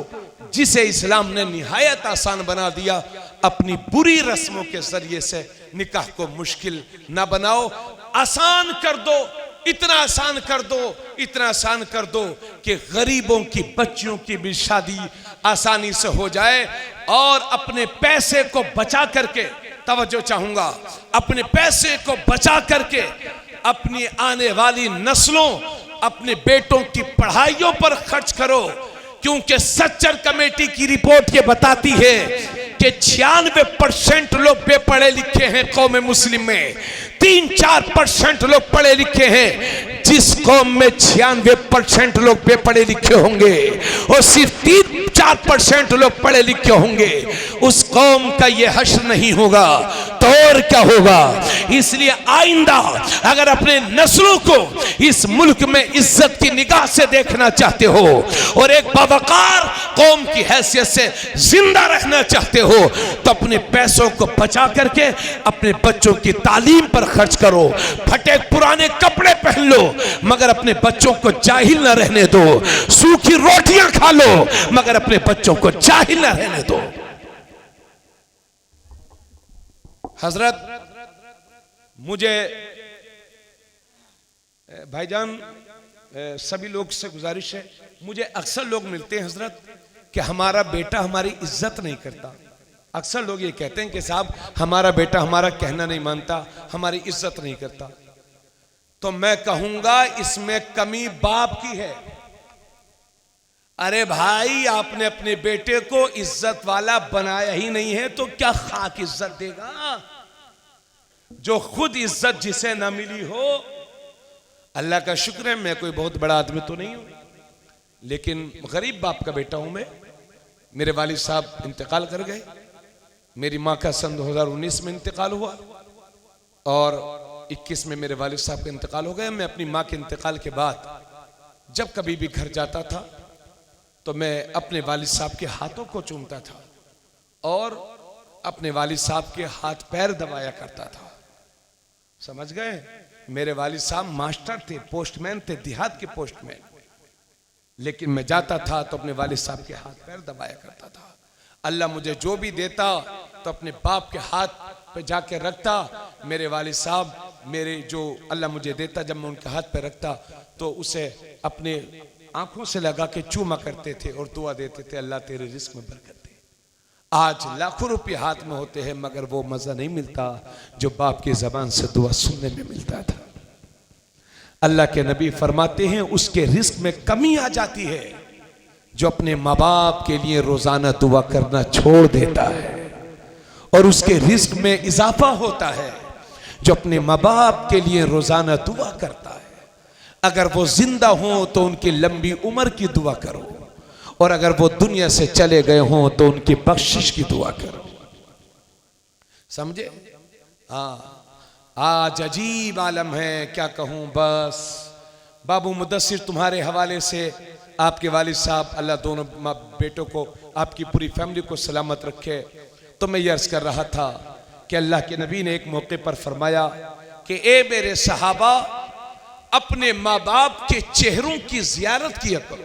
जिसे इस्लाम ने निहायत आसान बना दिया, अपनी बुरी रस्मों के जरिए से निकाह को मुश्किल ना बनाओ, आसान कर दो। इतना आसान कर दो, इतना आसान कर दो कि गरीबों की बच्चियों की भी शादी आसानी से हो जाए। और अपने पैसे को बचा करके, तवज्जो चाहूंगा, अपने पैसे को बचा करके अपनी आने वाली नस्लों, अपने बेटों की पढ़ाइयों पर खर्च करो। क्योंकि सच्चर कमेटी की रिपोर्ट ये बताती है कि 96% लोग बेपढ़े लिखे हैं कौम मुस्लिम में, 3-4% लोग पढ़े लिखे हैं। जिस कौम में 96% लोग बेपढ़े लिखे होंगे और सिर्फ 3-4% लोग पढ़े लिखे होंगे, उस कौम का ये हश्र नहीं होगा तो और क्या होगा। इसलिए आइंदा अगर अपने नस्लों को इस मुल्क में इज्जत की निगाह से देखना चाहते हो और एक बावकार कौम की हैसियत से जिंदा रहना चाहते हो, तो अपने पैसों को बचा करके अपने बच्चों की तालीम पर खर्च करो। फटे पुराने कपड़े पहन लो मगर अपने बच्चों को जाहिल न रहने दो। सूखी रोटियां खा लो मगर अपने बच्चों को जाहिल न रहने दो। हजरत, मुझे भाईजान सभी लोग से गुजारिश है, मुझे अक्सर लोग मिलते हैं हजरत कि हमारा बेटा हमारी इज्जत नहीं करता। अक्सर लोग ये कहते हैं कि साहब हमारा बेटा हमारा कहना नहीं मानता, हमारी इज्जत नहीं करता। तो मैं कहूंगा इसमें कमी बाप की है। अरे भाई, आपने अपने बेटे को इज्जत वाला बनाया ही नहीं है तो क्या खाक इज्जत देगा। जो खुद इज्जत जिसे ना मिली हो, अल्लाह का शुक्र है मैं कोई बहुत बड़ा आदमी तो नहीं हूं, लेकिन गरीब बाप का बेटा हूं मैं। मेरे वालिद साहब इंतकाल कर गए, मेरी माँ का सन 2019 में इंतकाल हुआ और 21 में मेरे वालिद साहब का इंतकाल हो गया। मैं अपनी माँ के इंतकाल के बाद जब कभी भी घर जाता था तो मैं अपने वालिद साहब के हाथों को चूमता था और अपने वालिद साहब के हाथ पैर दबाया करता था। समझ गए? मेरे वालिद साहब मास्टर थे, पोस्टमैन थे, देहात के पोस्टमैन, लेकिन मैं जाता था तो अपने वालिद साहब के हाथ पैर दबाया करता था। अल्लाह मुझे जो भी देता तो अपने बाप के हाथ पे जाके रखता। मेरे वालिद साहब मेरे जो अल्लाह मुझे देता, जब मैं उनके हाथ पे रखता तो उसे अपने आंखों से लगा के चूमा करते थे और दुआ देते थे, अल्लाह तेरे रिस्क में बरकत दे। आज लाखों रुपये हाथ में होते हैं मगर वो मजा नहीं मिलता जो बाप की जबान से दुआ सुनने में मिलता था। अल्लाह के नबी फरमाते हैं उसके रिस्क में कमी आ जाती है जो अपने माँ बाप के लिए रोजाना दुआ करना छोड़ देता है, और उसके रिस्क में इजाफा होता है जो अपने माँ बाप के लिए रोजाना दुआ करता है। अगर वो जिंदा हो तो उनकी लंबी उम्र की दुआ करो, और अगर वो दुनिया से चले गए हों तो उनकी बख्शिश की दुआ करो। समझे? आज अजीब आलम है, क्या कहूं। बस बाबू मुदस्सिर तुम्हारे हवाले से आपके वालिद साहब, अल्लाह दोनों बेटों को, आपकी पूरी फैमिली को सलामत रखे। तो मैं ये अर्ज कर रहा था कि अल्लाह के नबी ने एक मौके पर फरमाया कि ए मेरे सहाबा, अपने माँ बाप के चेहरों की जियारत किया करो।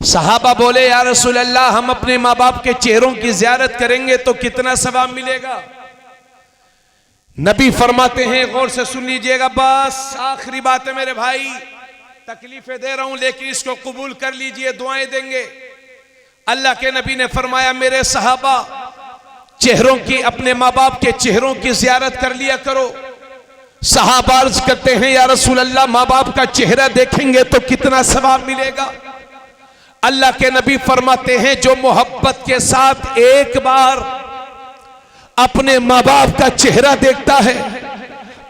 सहाबा बोले या रसूल अल्लाह, हम अपने माँ बाप के चेहरों की जियारत करेंगे तो कितना सवाब मिलेगा? नबी फरमाते हैं, गौर से सुन लीजिएगा, बस आखिरी बात है मेरे भाई, तकलीफें दे रहा हूं लेकिन इसको कबूल कर लीजिए, दुआएं देंगे। अल्लाह के नबी ने फरमाया मेरे सहाबा, चेहरों की, अपने माँ बाप के चेहरों की जियारत कर लिया करो। सहाबा अर्ज करते हैं या रसूल अल्लाह, माँ बाप का चेहरा देखेंगे तो कितना सवाब मिलेगा? अल्लाह के नबी फरमाते हैं जो मोहब्बत के साथ एक बार अपने माँ बाप का चेहरा देखता है,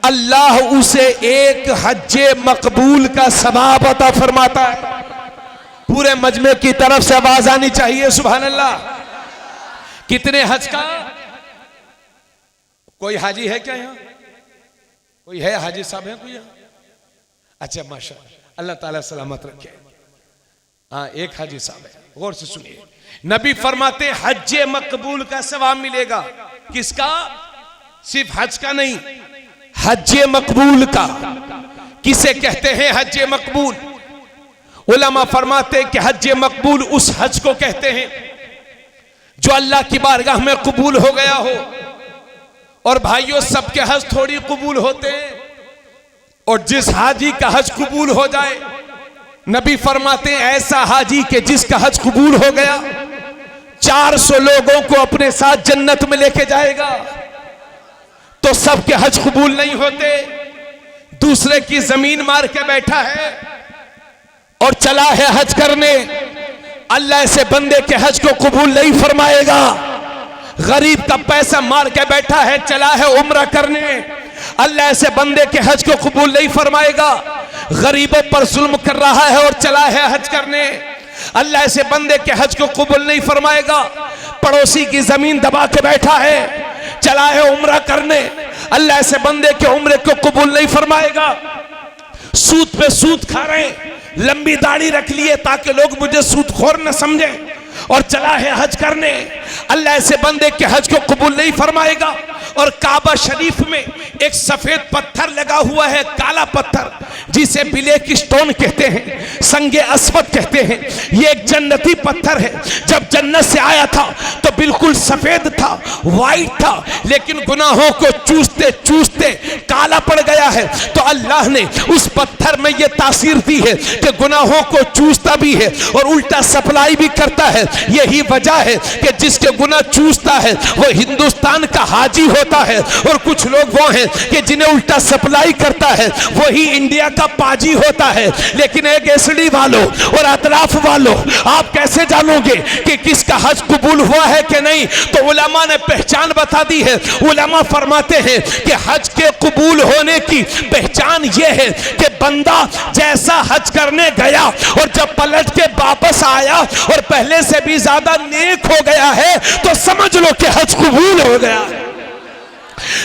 अल्लाह उसे एक हज्जे मकबूल का सवाब अता फरमाता है। पूरे मजमे की तरफ से आवाज आनी चाहिए सुभान अल्लाह। कितने हज का? कोई हाजी है क्या यहाँ? कोई है? हाजी साहब है कोई यहाँ? अच्छा माशा, अल्लाह ताला सलामत रखे। हाँ, एक हाजी साहब है, गौर से सुनिए। नबी फरमाते हज मकबूल का सवाब मिलेगा। किसका? सिर्फ हज का नहीं, हज मकबूल का। किसे कहते हैं हज मकबूल? उलमा फरमाते कि हज मकबूल उस हज को कहते हैं जो अल्लाह की बारगाह में कबूल हो गया हो। और भाइयों, सबके हज थोड़ी कबूल होते हैं, और जिस हाजी का हज कबूल हो जाए, नबी फरमाते हैं ऐसा हाजी के जिसका हज कबूल हो गया 400 लोगों को अपने साथ जन्नत में लेके जाएगा। तो सबके हज कबूल नहीं होते। दूसरे की जमीन मार के बैठा है और चला है हज करने, अल्लाह ऐसे बंदे के हज को कबूल नहीं फरमाएगा। गरीब का पैसा मार के बैठा है, चला है उम्रा करने, अल्लाह ऐसे बंदे के हज को कबूल नहीं फरमाएगा। गरीबों पर जुल्म कर रहा है और चला है हज करने, अल्लाह ऐसे बंदे के हज को कबूल नहीं फरमाएगा। पड़ोसी की जमीन दबा के बैठा है, चला है उम्रा करने, अल्लाह ऐसे बंदे के उम्रे को कबूल नहीं फरमाएगा। सूद पे सूद खा रहे, लंबी दाढ़ी रख लिए ताकि लोग मुझे सूदखोर न समझे, और चला है हज करने, अल्लाह ऐसे बंदे के हज को कबूल नहीं फरमाएगा। और काबा शरीफ में एक सफेद पत्थर लगा हुआ है, काला पत्थर, जिसे ब्लैक स्टोन कहते हैं, संगे अस्वद कहते हैं। ये एक जन्नती पत्थर है। जब जन्नत से आया था तो बिल्कुल सफेद था, वाइट था, लेकिन गुनाहों को चूसते चूसते काला पड़ गया है। तो अल्लाह ने उस पत्थर में यह तासीर दी है कि गुनाहों को चूसता भी है और उल्टा सप्लाई भी करता है। यही वजह है कि जिसके गुनाह चूसता है वो हिंदुस्तान का हाजी होता है, और कुछ लोग वो हैं कि जिन्हें उल्टा सप्लाई करता है वही इंडिया का पाजी होता है। लेकिन एक एसडी वालों और अतराफ वालों, आप कैसे जानोगे कि किसका हज कबूल हुआ है कि नहीं? तो उलमा ने पहचान बता दी है। उलमा फरमाते हैं कि हज के कबूल होने की पहचान ये है कि बंदा जैसा हज करने गया और जब पलट के वापस आया और पहले से भी ज्यादा नेक हो गया है, तो समझ लो कि हज कबूल हो गया।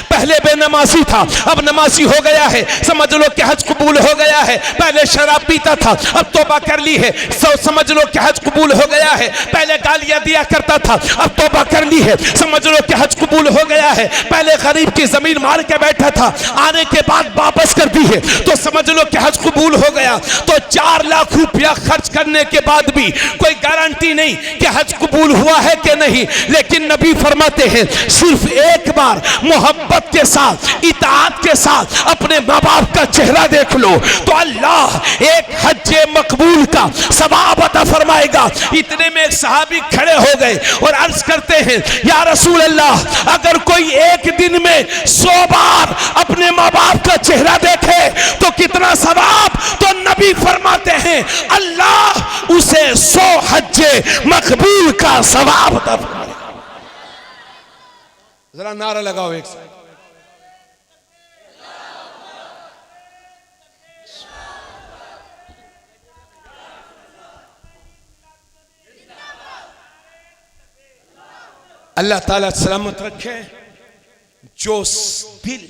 पहले बेनमाजी था, अब नमाजी हो गया है, समझ लो कि हज कबूल हो गया है। पहले शराब पीता था, अब तौबा कर ली है, समझ लो कि हज कबूल हो गया है। पहले गालियां दिया करता था, अब तौबा कर ली है, समझ लो कि हज कबूल हो गया है। पहले गरीब की जमीन मार के बैठा था, आने के बाद वापस कर दी है, तो समझ लो कि हज कबूल हो गया। तो 4 लाख रुपया खर्च करने के बाद भी कोई गारंटी नहीं कि हज कबूल हुआ है कि नहीं। लेकिन नबी फरमाते हैं सिर्फ एक बार मोहब्बत के साथ, इताअत के साथ अपने माँ बाप का चेहरा देख लो तो अल्लाह एक हज मकबूल का सवाब अता फरमाएगा। इतने में एक सहाबी खड़े हो गए और अर्ज करते हैं, या रसूल अल्लाह, अगर कोई एक दिन में 100 बार अपने माँ बाप का चेहरा देखे तो कितना सवाब? तो नबी फरमाते हैं अल्लाह उसे 100 हज मकबूल का सवाब अता फरमाएगा। जरा नारा लगाओ एक साथ। अल्लाह ताला सलामत रखे। जो दिल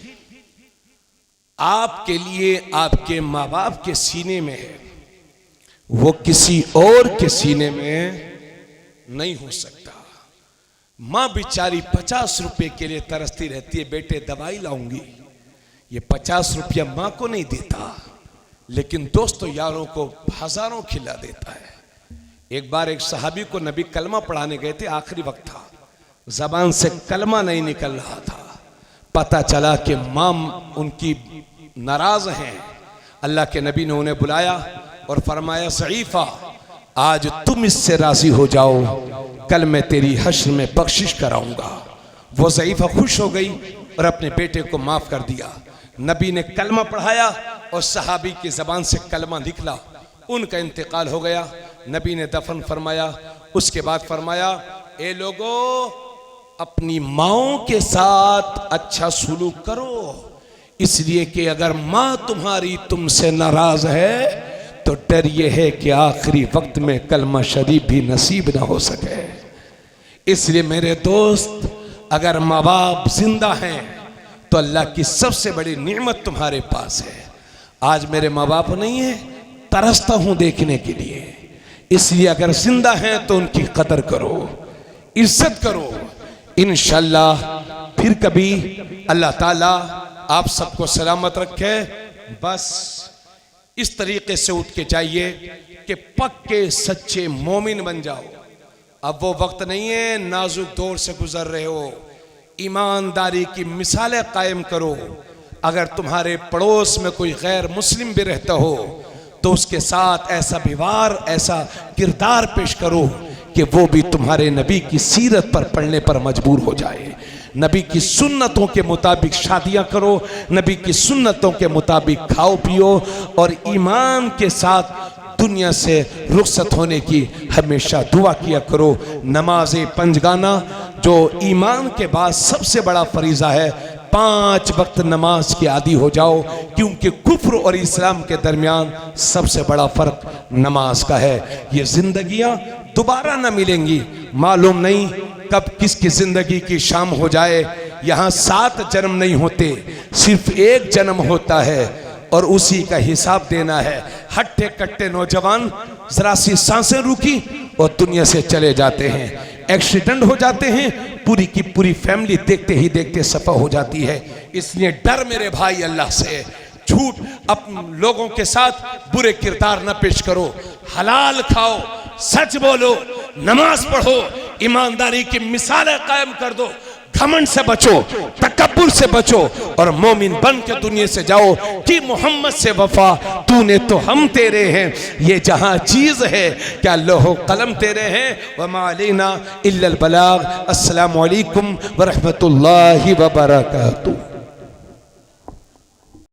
आपके लिए आपके माँ बाप के सीने में है वो किसी और के सीने में नहीं हो सकता। माँ बेचारी 50 रुपए के लिए तरसती रहती है, बेटे दवाई लाऊंगी, ये 50 रुपया माँ को नहीं देता, लेकिन दोस्तों यारों को हजारों खिला देता है। एक बार एक सहाबी को नबी कलमा पढ़ाने गए थे, आखिरी वक्त था, जबान से कलमा नहीं निकल रहा था। पता चला कि माँ उनकी नाराज हैं। अल्लाह के नबी ने उन्हें बुलाया और फरमाया, ज़ईफ़ा आज तुम इससे राजी हो जाओ, कल मैं तेरी हश्र में बख्शिश कराऊंगा। वो ज़ईफ़ा खुश हो गई और अपने बेटे को माफ कर दिया। नबी ने कलमा पढ़ाया और सहाबी की जबान से कलमा निकला, उनका इंतकाल हो गया। नबी ने दफन फरमाया। उसके बाद फरमाया, ए लोगों, अपनी माओं के साथ अच्छा सुलूक करो, इसलिए कि अगर माँ तुम्हारी तुमसे नाराज है तो डर यह है कि आखिरी वक्त में कलमा शरीफ भी नसीब ना हो सके। इसलिए मेरे दोस्त, अगर माँ बाप जिंदा हैं तो अल्लाह की सबसे बड़ी नेमत तुम्हारे पास है। आज मेरे माँ बाप नहीं है, तरसता हूं देखने के लिए इसलिए अगर जिंदा हैं तो उनकी कदर करो, इज्जत करो। इंशाअल्लाह फिर कभी अल्लाह ताला आप सबको सलामत रखे। बस इस तरीके से उठ के जाइए कि पक्के सच्चे मोमिन बन जाओ। अब वो वक्त नहीं है, नाजुक दौर से गुजर रहे हो, ईमानदारी की मिसालें कायम करो। अगर तुम्हारे पड़ोस में कोई गैर मुस्लिम भी रहता हो तो उसके साथ ऐसा व्यवहार, ऐसा किरदार पेश करो कि वो भी तुम्हारे नबी की सीरत पर पढ़ने पर मजबूर हो जाए। नबी की सुन्नतों के मुताबिक शादियां करो, नबी की सुन्नतों के मुताबिक खाओ पियो, और ईमान के साथ दुनिया से रुखसत होने की हमेशा दुआ किया करो। नमाज पंजगाना जो ईमान के बाद सबसे बड़ा फरीज़ा है, 5 वक्त नमाज के आदी हो जाओ, क्योंकि कुफ्र और इस्लाम के दरमियान सबसे बड़ा फर्क नमाज का है। ये जिंदगियां दोबारा न मिलेंगी, मालूम नहीं कब किसकी जिंदगी की शाम हो जाए। यहाँ 7 जन्म नहीं होते, सिर्फ एक जन्म होता है और उसी का हिसाब देना है। हट्टे कट्टे नौजवान जरा सी सांसें रुकी और दुनिया से चले जाते हैं, एक्सीडेंट हो जाते हैं, पूरी की पूरी फैमिली देखते ही देखते सफा हो जाती है। इसलिए डर मेरे भाई अल्लाह से, झूठ अपने लोगों के साथ बुरे किरदार न पेश करो, हलाल खाओ, सच बोलो, नमाज पढ़ो, ईमानदारी की मिसालें कायम कर दो, घमंड से बचो, तकब्बुर से बचो और मोमिन बन के दुनिया से जाओ कि मोहम्मद से वफा तूने तो हम तेरे हैं, ये जहां चीज है क्या लोहो कलम तेरे हैं, वमा अलैना इल्लल बलाग। अस्सलामु अलैकुम व रहमतुल्लाहि व बरकातुहू।